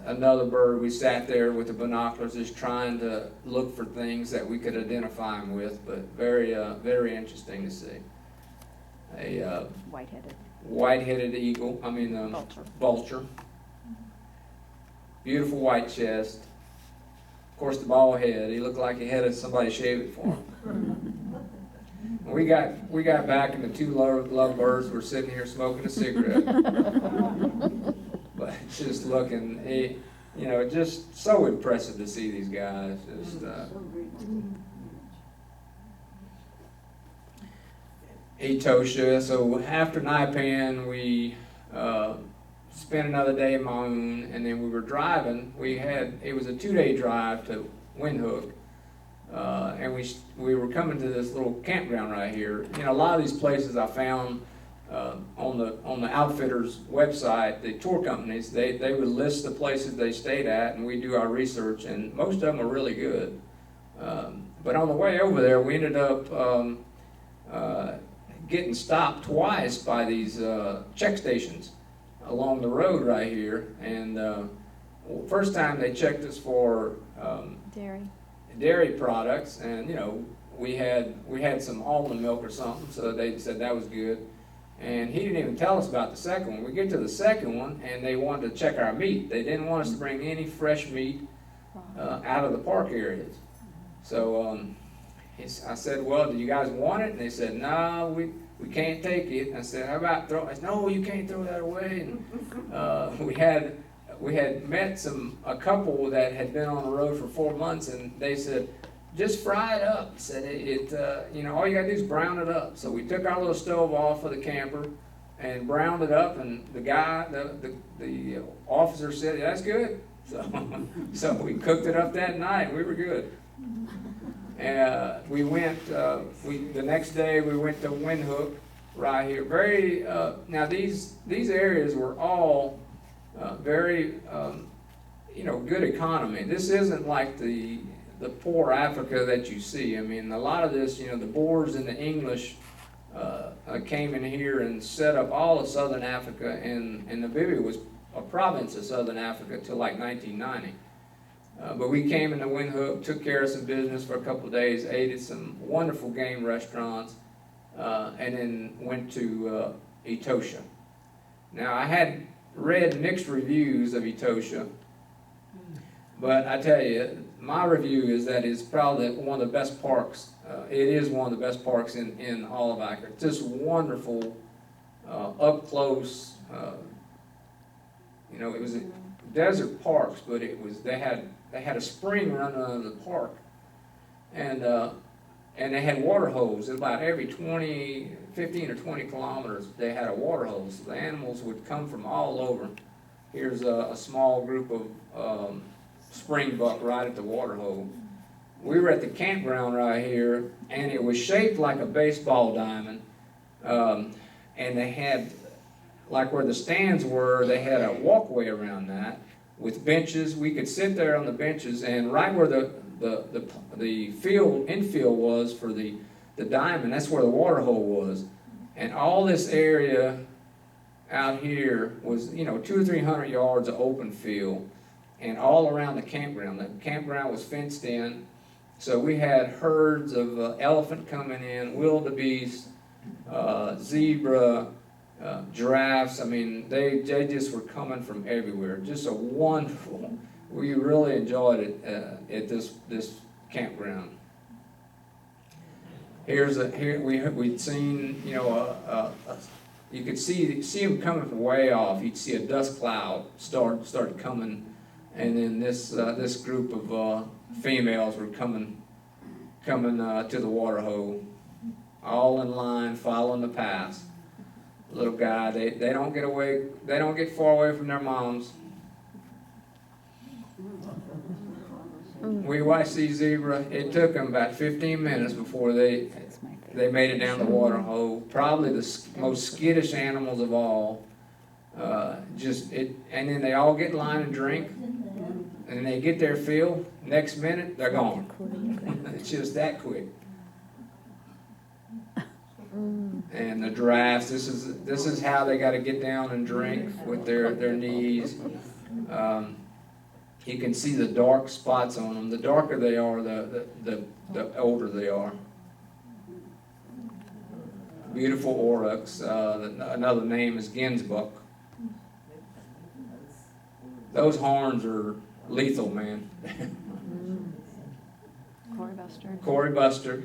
another bird. We sat there with the binoculars just trying to look for things that we could identify them with, but very interesting to see. A
White-headed.
white-headed eagle, vulture. Beautiful white chest. Of course, the bald head. He looked like he had somebody shave it for him. We got back, and the 2 lovebirds were sitting here smoking a cigarette. But just looking, just so impressive to see these guys. Just Etosha. So after Naipan, we spent another day in Maun, and then we were driving. It was a 2-day drive to Windhoek. And we were coming to this little campground right here. A lot of these places I found on the outfitters' website, the tour companies, they would list the places they stayed at, and we do our research, and most of them are really good. But on the way over there, we ended up getting stopped twice by these check stations along the road right here. And first time they checked us for dairy products, and we had some almond milk or something, so they said that was good. And he didn't even tell us about the second one. We get to the second one, and they wanted to check our meat. They didn't want us to bring any fresh meat out of the park areas. So I said, well, do you guys want it? And they said, no, we can't take it. And I said, how about I said, no, you can't throw that away. And we had met a couple that had been on the road for 4 months, and they said, just fry it up. Said all you gotta do is brown it up. So we took our little stove off of the camper and browned it up, and the guy, the officer said, that's good. So we cooked it up that night, and we were good. And we went, the next day we went to Windhoek right here. Now these areas were all very, good economy. This isn't like the poor Africa that you see. I mean, a lot of this, the Boers and the English came in here and set up all of southern Africa, and Namibia was a province of southern Africa till like 1990. But we came into Windhoek, took care of some business for a couple of days, ate at some wonderful game restaurants, and then went to Etosha. Now, I had read mixed reviews of Etosha, but I tell you, my review is that it's probably one of the best parks. It is one of the best parks in all of Africa. It's just wonderful, up close. It was desert parks, but they had a spring running under the park, and they had water holes. About every 15 or 20 kilometers, they had a water hose. So the animals would come from all over. Here's a small group of springbuck right at the water hole. We were at the campground right here, and it was shaped like a baseball diamond, and they had, like where the stands were, they had a walkway around that with benches. We could sit there on the benches, and right where the infield was for the diamond, that's where the water hole was. And all this area out here was, 200 or 300 yards of open field, and all around the campground. The campground was fenced in, so we had herds of elephant coming in, wildebeest, zebra, giraffes. I mean, they just were coming from everywhere. Just a wonderful. We really enjoyed it at this campground. We'd seen, you could see them coming from way off. You'd see a dust cloud started coming, and then this group of females were coming to the water hole. all in line, following the paths. Little guy, they don't get away, they don't get far away from their moms. We watched these zebra. It took them about 15 minutes before they made it down the water hole. Probably the most skittish animals of all. And then they all get in line and drink, and they get their fill. Next minute, they're gone. It's just that quick. And the giraffes. This is how they got to get down and drink with their knees. You can see the dark spots on them. The darker they are, the older they are. Beautiful oryx. Another name is Ginsbuck. Those horns are lethal, man.
Corey Buster.
Corey Buster.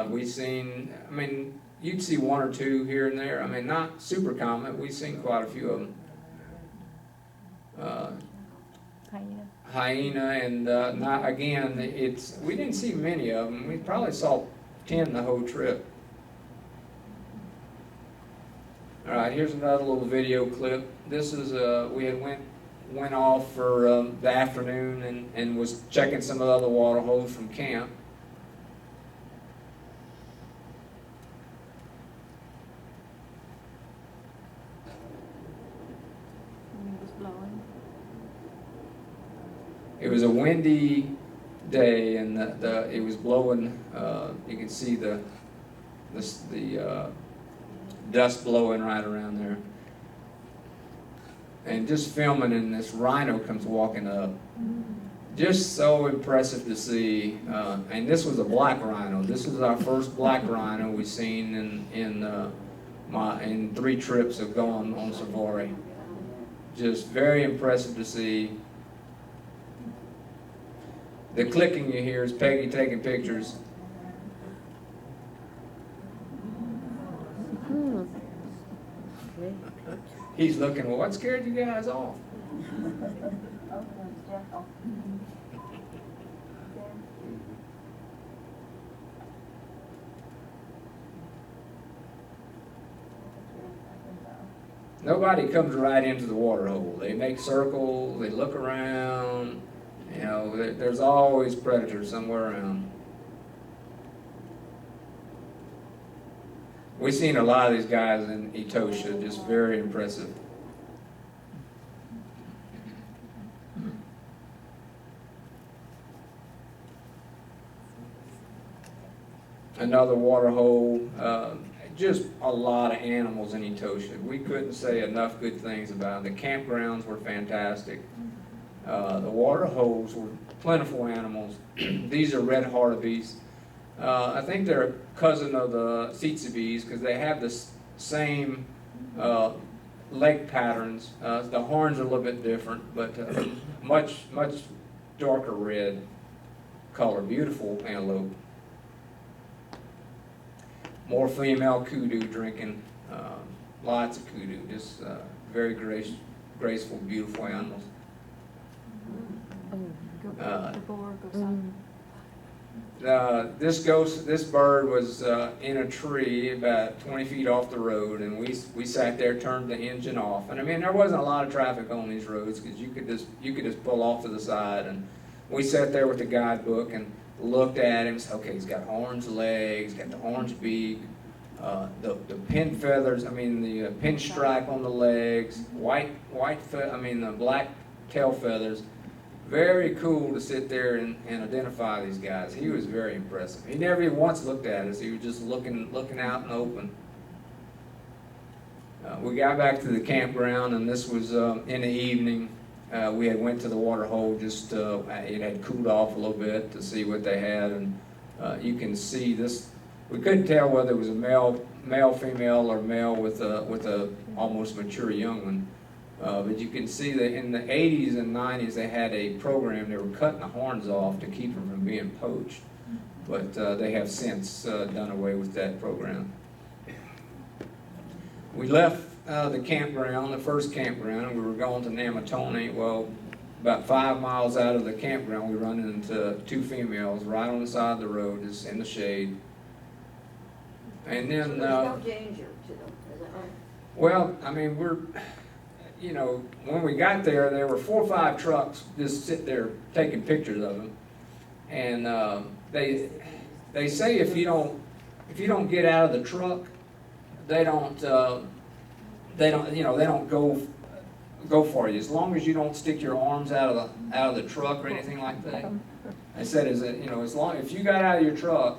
We've seen, I mean, you'd see one or two here and there. I mean, not super common. We've seen quite a few of them. Hyena, and not again. We didn't see many of them. We probably saw 10 the whole trip. All right, here's another little video clip. This is we had went off for the afternoon and was checking some of the other water holes from camp.
Wind was blowing.
It was a windy day, and it was blowing. You can see the dust blowing right around there. And just filming, and this rhino comes walking up. Just so impressive to see. And this was a black rhino. This is our first black rhino we've seen in 3 trips of going on safari. Just very impressive to see. The clicking you hear is Peggy taking pictures. He's looking, well, what scared you guys off? Nobody comes right into the water hole. They make circles, they look around. You know, there's always predators somewhere around. We've seen a lot of these guys in Etosha, just very impressive. Another water hole, just a lot of animals in Etosha. We couldn't say enough good things about them. The campgrounds were fantastic. The water holes were plentiful animals. These are red hartebeest. I think they're a cousin of the tsetse-bees because they have the same leg patterns. The horns are a little bit different, but much darker red color. Beautiful antelope. More female kudu drinking. Lots of kudu. Just very graceful, beautiful animals.
The boar goes on.
This bird was in a tree about 20 feet off the road, and we sat there, turned the engine off, and I mean there wasn't a lot of traffic on these roads because you could just pull off to the side, and we sat there with the guidebook and looked at him. Said, okay, he's got orange legs, got the orange beak, the pin feathers. I mean the pinstripe on the legs, the black tail feathers. Very cool to sit there and identify these guys. He was very impressive. He never even once looked at us. He was just looking out in the open. We got back to the campground, and this was in the evening. We had went to the water hole. Just it had cooled off a little bit to see what they had, and you can see this. We couldn't tell whether it was a male, female, or male with a almost mature young one. But you can see that in the 80s and 90s they had a program. They were cutting the horns off to keep them from being poached. But they have since done away with that program. We left the campground, the first campground, and we were going to Namatone. Well, about 5 miles out of the campground, we run into 2 females right on the side of the road, just in the shade. And
So
then,
there's no danger to them, is that right?
well, I mean, you know, when we got there, there were 4 or 5 trucks just sit there taking pictures of them. And they say if you don't get out of the truck, they don't go for you. As long as you don't stick your arms out of the truck or anything like that. They said if you got out of your truck,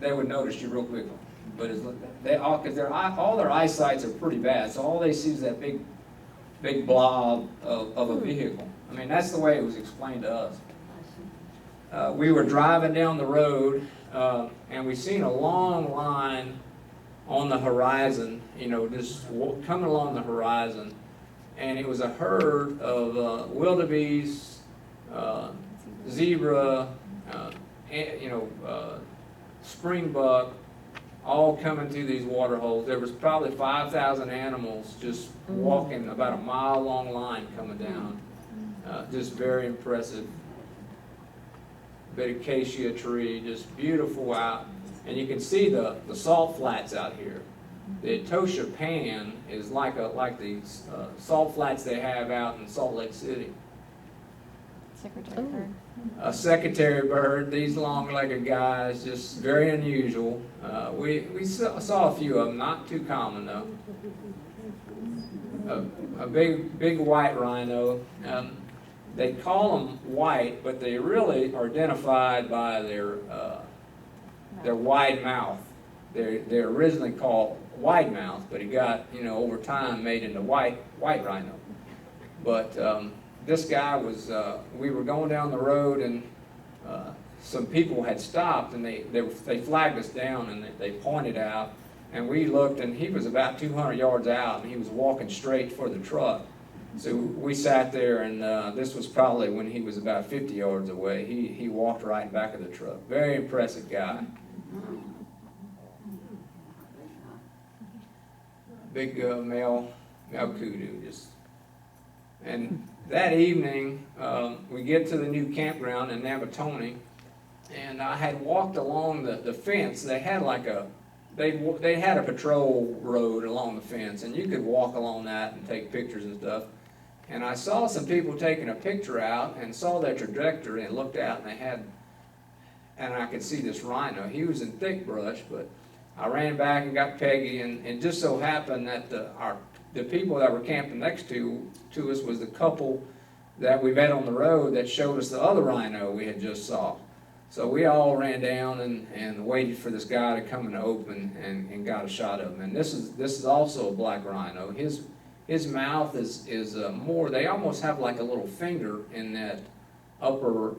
they would notice you real quickly. But because all their eyesights are pretty bad, so all they see is that big blob of a vehicle. I mean, that's the way it was explained to us. We were driving down the road, and we seen a long line on the horizon, just coming along the horizon, and it was a herd of wildebeest, zebra, springbuck, all coming through these water holes. There was probably 5,000 animals just walking about a mile-long line coming down. Just very impressive. Bit of acacia tree, just beautiful out. And you can see the salt flats out here. The Etosha Pan is like the salt flats they have out in Salt Lake City.
Secretary Bird.
A secretary bird, these long-legged guys, just very unusual. We saw a few of them, not too common though. A big white rhino. They call them white, but they really are identified by their wide mouth. They're originally called wide mouth, but it got over time made into white rhino. But this guy was, we were going down the road and some people had stopped and they flagged us down and they pointed out, and we looked and he was about 200 yards out and he was walking straight for the truck. So we sat there and this was probably when he was about 50 yards away. He walked right in back of the truck. Very impressive guy. Big male kudu just. And that evening, we get to the new campground in Navatoni, and I had walked along the fence. They had they had a patrol road along the fence, and you could walk along that and take pictures and stuff. And I saw some people taking a picture out and saw their trajectory and looked out, and I could see this rhino. He was in thick brush, but I ran back and got Peggy, and just so happened that the people that were camping next to us was the couple that we met on the road that showed us the other rhino we had just saw. So we all ran down and waited for this guy to come and open and got a shot of him. And this is also a black rhino. His mouth is more, they almost have like a little finger in that upper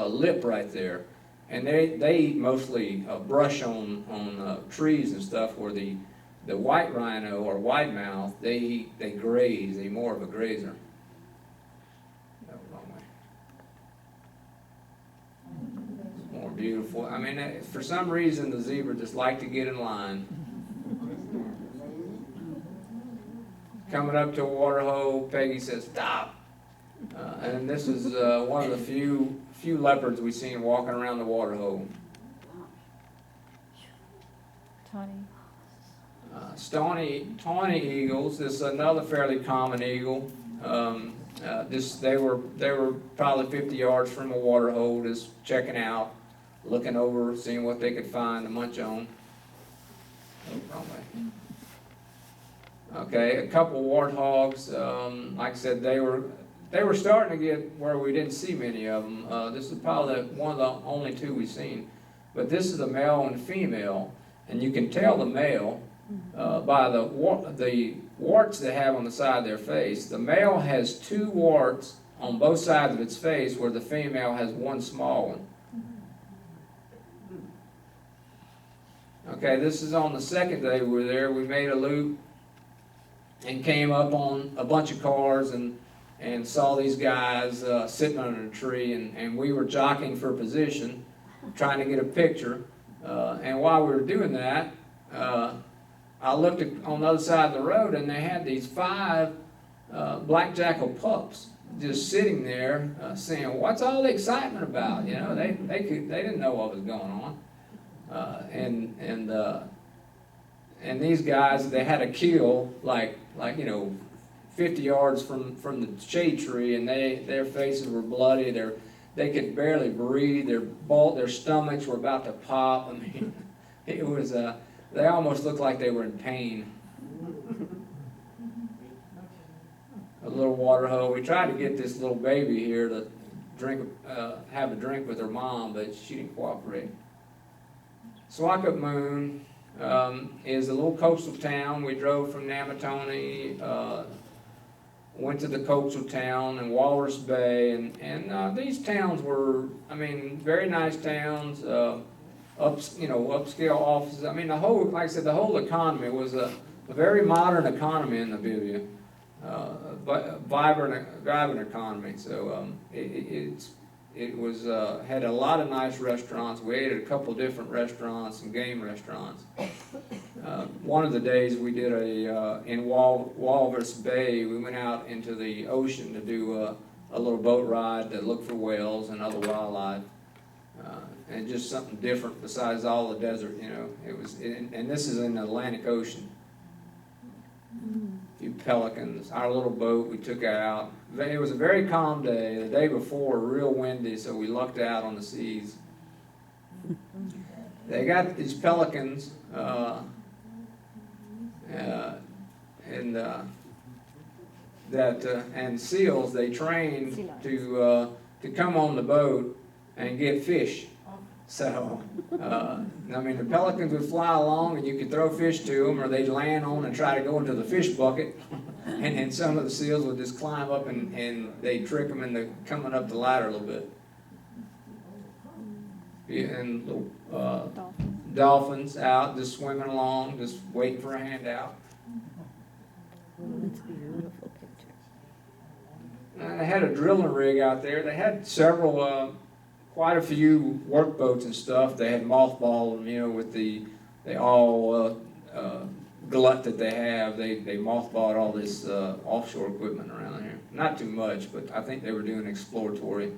lip right there. And they eat mostly brush on trees and stuff, where the white rhino or wide mouth, they graze, they're more of a grazer. No, wrong way. It's more beautiful. I mean, for some reason the zebra just like to get in line. Coming up to a water hole, Peggy says, "Stop!" And this is one of the few leopards we've seen walking around the water hole. Tawny eagles. This is another fairly common eagle. They were probably 50 yards from a water hole, just checking out, looking over, seeing what they could find to munch on. Oh, wrong way. Okay, a couple warthogs. Like I said, they were starting to get where we didn't see many of them. This is probably one of the only two we've seen. But this is a male and female, and you can tell the male by the warts they have on the side of their face. The male has 2 warts on both sides of its face, where the female has 1 small one. Okay, this is on the second day we were there. We made a loop and came up on a bunch of cars and saw these guys sitting under a tree, and we were jockeying for position, trying to get a picture. And while we were doing that, I looked on the other side of the road, and they had these 5 black jackal pups just sitting there saying, "What's all the excitement about?" They didn't know what was going on. and these guys, they had a kill like 50 yards from the shade tree, and their faces were bloody. They could barely breathe. Their stomachs were about to pop. I mean, it was they almost looked like they were in pain. A little water hole. We tried to get this little baby here to have a drink with her mom, but she didn't cooperate. Swakopmund is a little coastal town. We drove from Namatone, went to the coastal town in Walrus Bay, and these towns were, I mean, very nice towns. Upscale offices. I mean, like I said, the whole economy was a very modern economy in Namibia. But vibrant economy. So it was had a lot of nice restaurants. We ate at a couple different restaurants and game restaurants. One of the days we did in Walrus Bay. We went out into the ocean to do a little boat ride to look for whales and other wildlife, and just something different besides all the desert. It was, and this is in the Atlantic Ocean. Few pelicans. Our little boat, we took out. It was a very calm day. The day before, real windy, so we lucked out on the seas. They got these pelicans and seals. They trained to come on the boat and get fish. So, I mean, the pelicans would fly along and you could throw fish to them, or they'd land on and try to go into the fish bucket. And then some of the seals would just climb up and they'd trick them into coming up the ladder a little bit. And little dolphins out just swimming along, just waiting for a handout.
That's a beautiful picture.
They had a drilling rig out there. They had quite a few workboats and stuff. They had mothballed them, with the glut that they have. They mothballed all this offshore equipment around here. Not too much, but I think they were doing exploratory.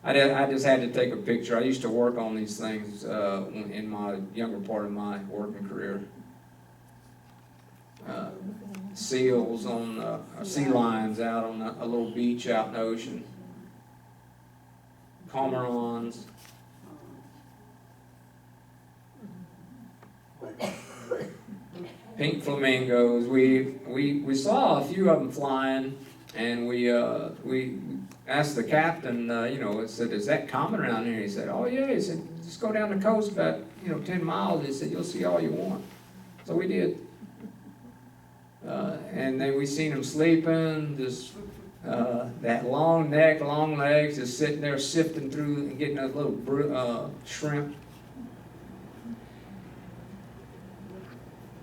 I just had to take a picture. I used to work on these things in my younger part of my working career. Seals on sea lions out on a little beach out in the ocean. Cormorants. Pink flamingos. We saw a few of them flying, and we asked the captain, it said, "Is that common around here?" He said, "Oh yeah." He said, "Just go down the coast about 10 miles." He said, "You'll see all you want." So we did. And then we seen them sleeping, just that long neck, long legs, just sitting there sifting through and getting a little shrimp.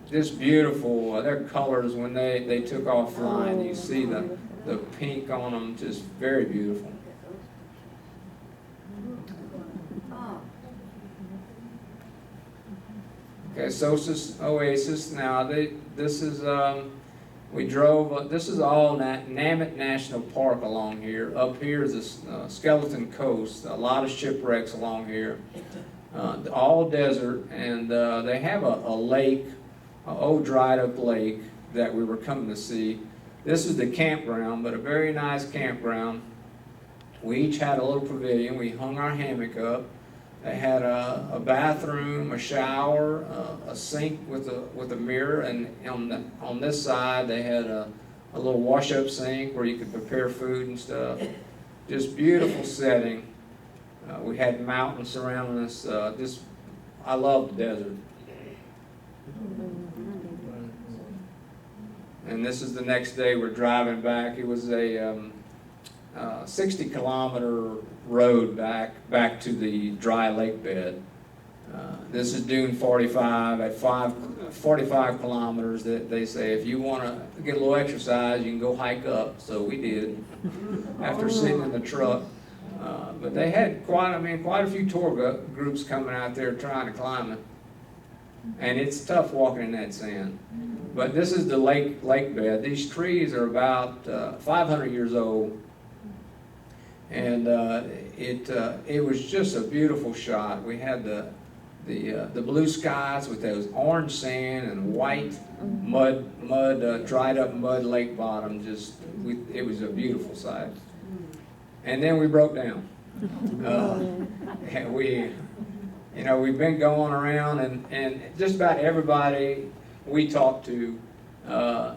Just beautiful. Their colors when they took off flying, you see the pink on them, just very beautiful. Okay, Sosis Oasis. Now this is we drove. This is all Namit National Park along here. Up here is a Skeleton Coast. A lot of shipwrecks along here. All desert, and they have a lake, an old dried up lake that we were coming to see. This is the campground, but a very nice campground. We each had a little pavilion. We hung our hammock up. They had a bathroom, a shower, a sink with a mirror, and on this side they had a little wash-up sink where you could prepare food and stuff. Just beautiful setting. We had mountains surrounding us. I love the desert. And this is the next day. We're driving back. It was a 60-kilometer road back to the dry lake bed. This is Dune 45 at 45 kilometers. That they say if you want to get a little exercise, you can go hike up. So we did after sitting in the truck. But they had quite a few tour groups coming out there trying to climb it, and it's tough walking in that sand. But this is the lake bed. These trees are about 500 years old. And it was just a beautiful shot. We had the blue skies with those orange sand and white mud, dried up mud lake bottom. It was a beautiful sight. And then we broke down. And we've been going around, and just about everybody we talked to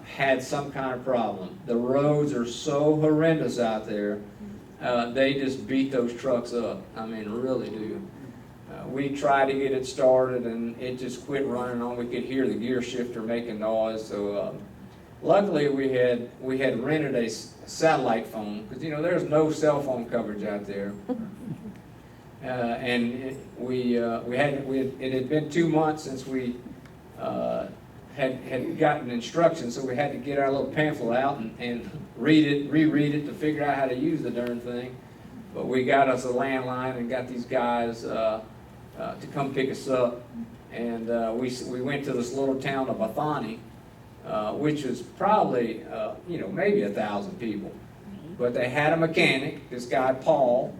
had some kind of problem. The roads are so horrendous out there. They just beat those trucks up. I mean, really do. We tried to get it started, and it just quit running on. We could hear the gear shifter making noise. So luckily, we had rented a satellite phone, because there's no cell phone coverage out there. And it had been 2 months since we had gotten instructions, so we had to get our little pamphlet out and reread it to figure out how to use the darn thing. But we got us a landline and got these guys to come pick us up, and we went to this little town of Bethany, which was probably maybe 1,000 people. But they had a mechanic, this guy Paul,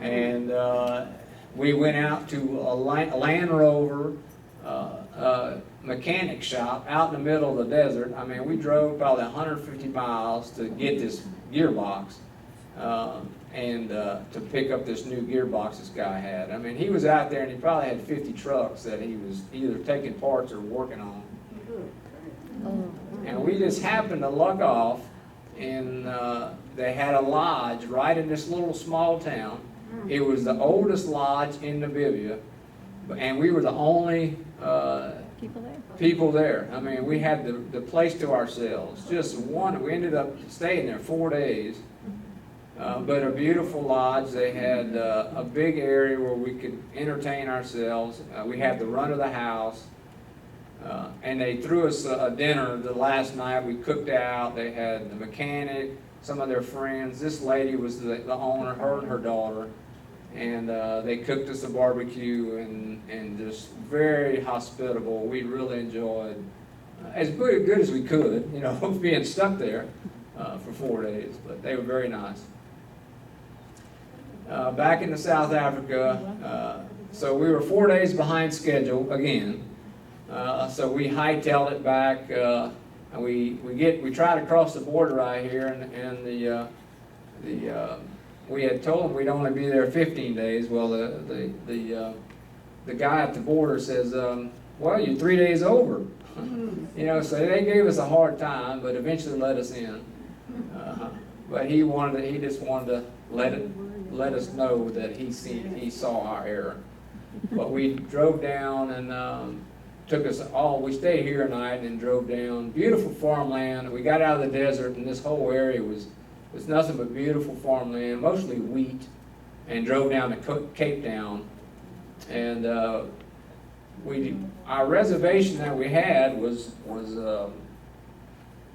and we went out to a Land Rover mechanic shop out in the middle of the desert. I mean, we drove probably 150 miles to get this gearbox and to pick up this new gearbox this guy had. I mean, he was out there and he probably had 50 trucks that he was either taking parts or working on. And we just happened to lug off, and they had a lodge right in this little small town. It was the oldest lodge in Namibia, and we were the only people there. I mean, we had the place to ourselves. We ended up staying there 4 days. But a beautiful lodge. They had a big area where we could entertain ourselves. We had the run of the house. And they threw us a dinner the last night. We cooked out. They had the mechanic, some of their friends. This lady was the owner, her and her daughter. And they cooked us a barbecue and just very hospitable. We really enjoyed as good as we could, being stuck there for 4 days. But they were very nice. Back into South Africa, so we were 4 days behind schedule again. So we hightailed it back, and we tried to cross the border right here, and we had told them we'd only be there 15 days. Well, the guy at the border says, well, you're 3 days over. So they gave us a hard time, but eventually let us in. But he just wanted to let us know that he saw our error. But we drove down and we stayed here a night and then drove down. Beautiful farmland. We got out of the desert, and this whole area was nothing but beautiful farmland, mostly wheat, and drove down to Cape Town. And our reservation that we had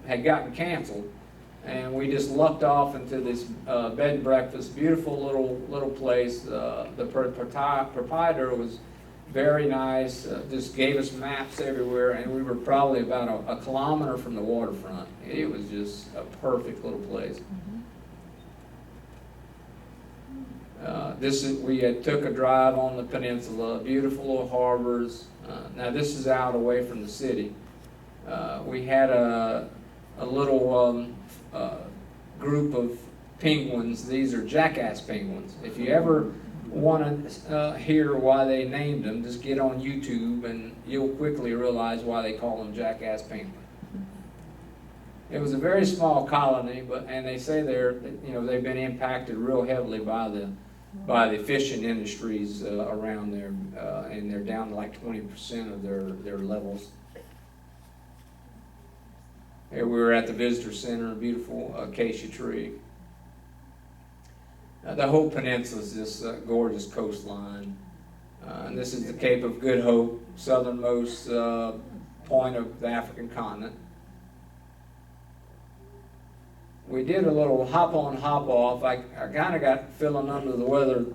had gotten canceled, and we just lucked off into this bed and breakfast, beautiful little place. The proprietor was very nice, just gave us maps everywhere, and we were probably about a kilometer from the waterfront. It was just a perfect little place. We had took a drive on the peninsula, beautiful little harbors. Now this is out away from the city. We had a little group of penguins. These are jackass penguins. If you ever want to hear why they named them, just get on YouTube and you'll quickly realize why they call them jackass penguins. It was a very small colony, and they say they've been impacted real heavily by the fishing industries around there, and they're down to like 20% of their levels. Here we were at the visitor center, a beautiful acacia tree. The whole peninsula is this gorgeous coastline. And this is the Cape of Good Hope, southernmost point of the African continent. We did a little hop on, hop off. I kind of got feeling under the weather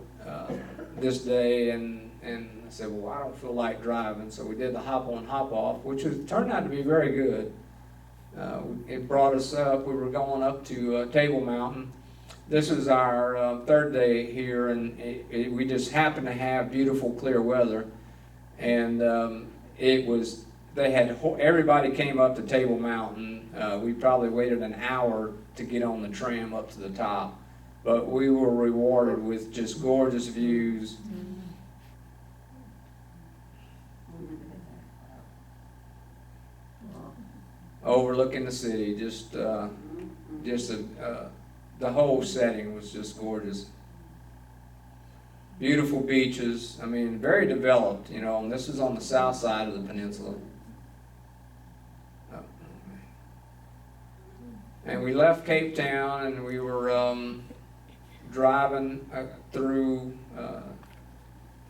this day, and I said, well, I don't feel like driving. So we did the hop on, hop off, which turned out to be very good. It brought us up. We were going up to Table Mountain. This was our third day here, and we just happened to have beautiful, clear weather. And it was, everybody came up to Table Mountain. We probably waited an hour to get on the tram up to the top. But we were rewarded with just gorgeous views. Overlooking the city, the whole setting was just gorgeous. Beautiful beaches, I mean, very developed, you know, and this is on the south side of the peninsula. And we left Cape Town and we were driving through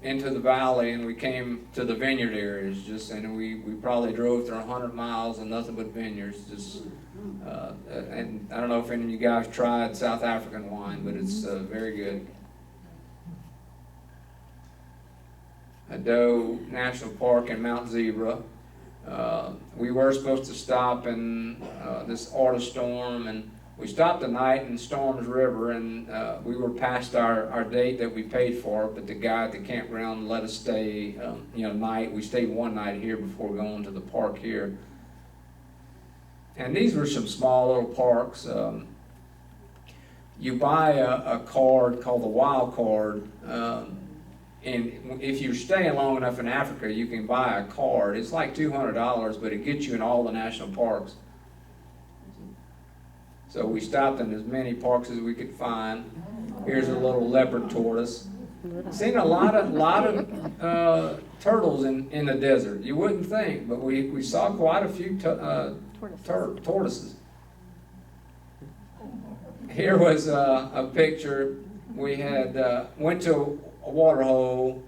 into the valley, and we came to the vineyard areas, and we probably drove through 100 miles and nothing but vineyards, and I don't know if any of you guys tried South African wine, but it's very good. Ado National Park and Mount Zebra. We were supposed to stop in this Storm, and we stopped the night in Storms River, and we were past our date that we paid for, but the guy at the campground let us stay, night. We stayed one night here before going to the park here. And these were some small little parks. You buy a card called the Wild Card, and if you're staying long enough in Africa, you can buy a card. It's like $200, but it gets you in all the national parks. So we stopped in as many parks as we could find. Here's a little leopard tortoise. Seen a lot of turtles in the desert. You wouldn't think, but we saw quite a few tortoises. Here was a picture. We had went to a water hole,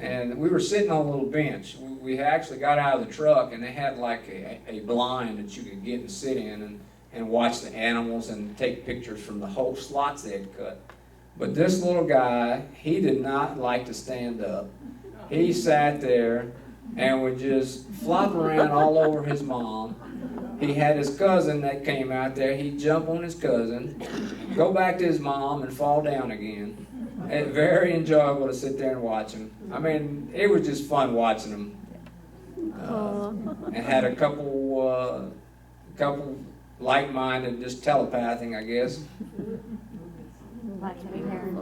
and we were sitting on a little bench. We actually got out of the truck, and they had like a blind that you could get and sit in and watch the animals and take pictures from the whole slots they had cut. But this little guy, he did not like to stand up. He sat there and would just flop around all over his mom. He had his cousin that came out there. He'd jump on his cousin, go back to his mom, and fall down again. And very enjoyable to sit there and watch him. I mean, it was just fun watching him. And had a couple like-minded, just telepathing, I guess.
Black-headed heron.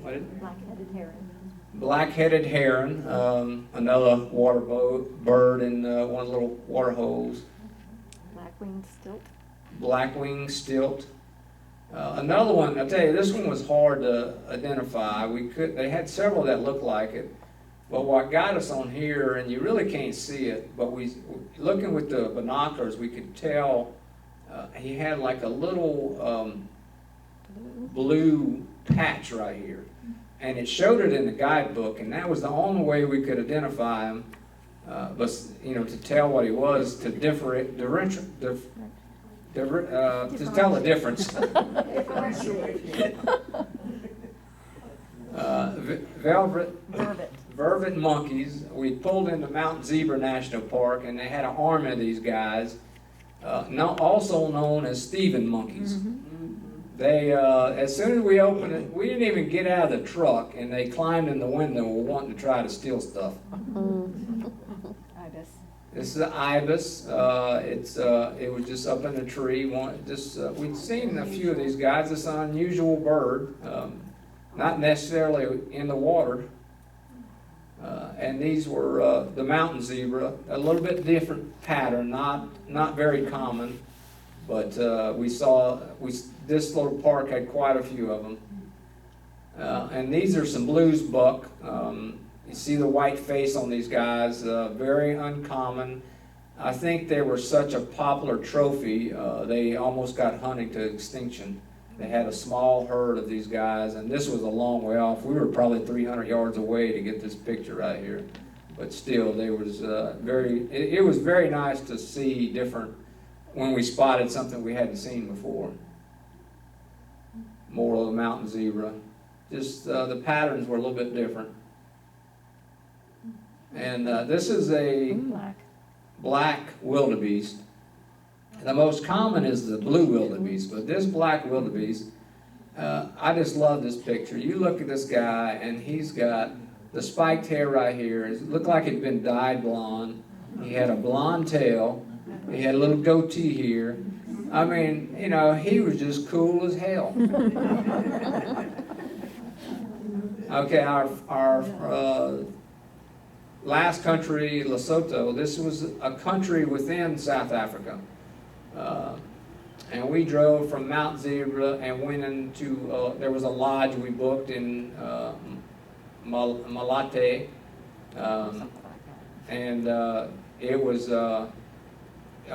What is it?
Black-headed heron.
Black-headed heron, another water bird in one of the little water holes.
Black-winged stilt.
Black-winged stilt. Another one, I'll tell you, this one was hard to identify. They had several that looked like it. But what got us on here, and you really can't see it, but looking with the binoculars, we could tell he had like a little blue patch right here. And it showed it in the guidebook, and that was the only way we could identify him. But, to tell what he was, to tell the difference. Vervet monkeys. We pulled into Mount Zebra National Park, and they had an army of these guys, also known as Stephen monkeys. They, as soon as we opened it, we didn't even get out of the truck, and they climbed in the window wanting to try to steal stuff.
Ibis.
This is an ibis. It was just up in a tree. We'd seen a few of these guys. It's an unusual bird, not necessarily in the water. And these were the mountain zebra, a little bit different pattern, not very common, but this little park had quite a few of them. And these are some blues buck. You see the white face on these guys, very uncommon. I think they were such a popular trophy, they almost got hunting to extinction. They had a small herd of these guys, and this was a long way off. We were probably 300 yards away to get this picture right here. But still, it was very nice to see different, when we spotted something we hadn't seen before. More of the mountain zebra. Just the patterns were a little bit different. And this is a black wildebeest. The most common is the blue wildebeest, but this black wildebeest, I just love this picture. You look at this guy, and he's got the spiked hair right here, it looked like it'd been dyed blonde. He had a blonde tail. He had a little goatee here. I mean, you know, he was just cool as hell. Okay, our last country, Lesotho, this was a country within South Africa. And we drove from Mount Zebra and went into, there was a lodge we booked in Malate. And it was a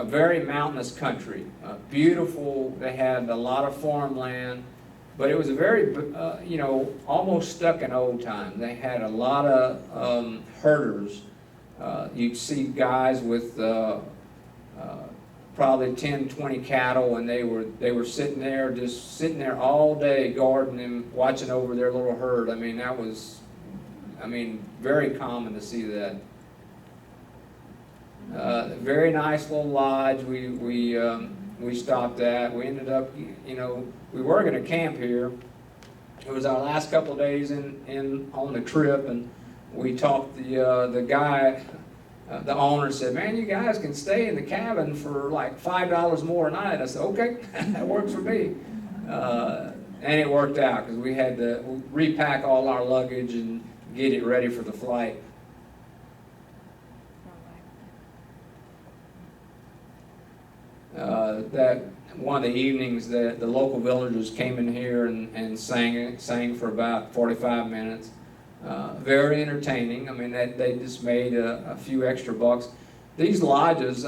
very mountainous country. Beautiful, they had a lot of farmland, but it was a very, you know, almost stuck in old times. They had a lot of herders. You'd see guys with probably 10, 20 cattle, and they were sitting there all day guarding them, watching over their little herd. I mean, that was, very common to see that. Very nice little lodge we stopped at. We ended up, you know, we were going to camp here. It was our last couple of days on the trip, and we talked the guy. The owner said, "Man, you guys can stay in the cabin for like $5 more a night." I said, "Okay, that works for me." And it worked out because we had to repack all our luggage and get it ready for the flight. That one of the evenings that the local villagers came in here and sang for about 45 minutes. Very entertaining. I mean, they just made a few extra bucks. These lodges,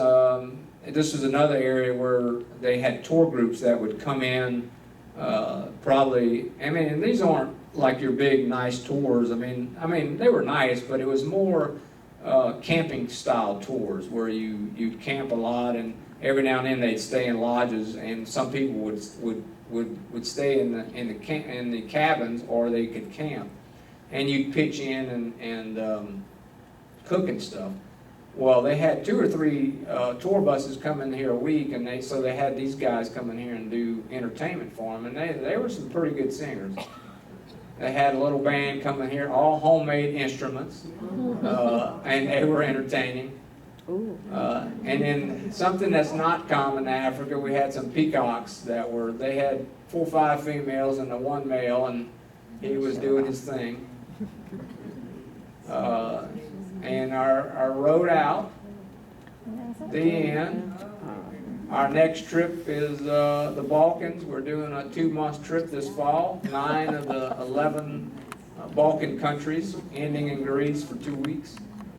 this was another area where they had tour groups that would come in, probably, and these aren't like your big, nice tours. I mean, they were nice, but it was more camping style tours where you'd camp a lot, and every now and then they'd stay in lodges, and some people would stay in the cabins, or they could camp. And you'd pitch in and cook and stuff. Well, they had 2 or 3 tour buses come in here a week, and so they had these guys come in here and do entertainment for them, and they were some pretty good singers. They had a little band come in here, all homemade instruments, and they were entertaining. And then something that's not common in Africa, we had some peacocks they had 4 or 5 females and 1 male, and he was doing his thing. And our road out, the end. Our next trip is the Balkans. We're doing a 2-month trip this fall. 9 of the 11 Balkan countries, ending in Greece for 2 weeks.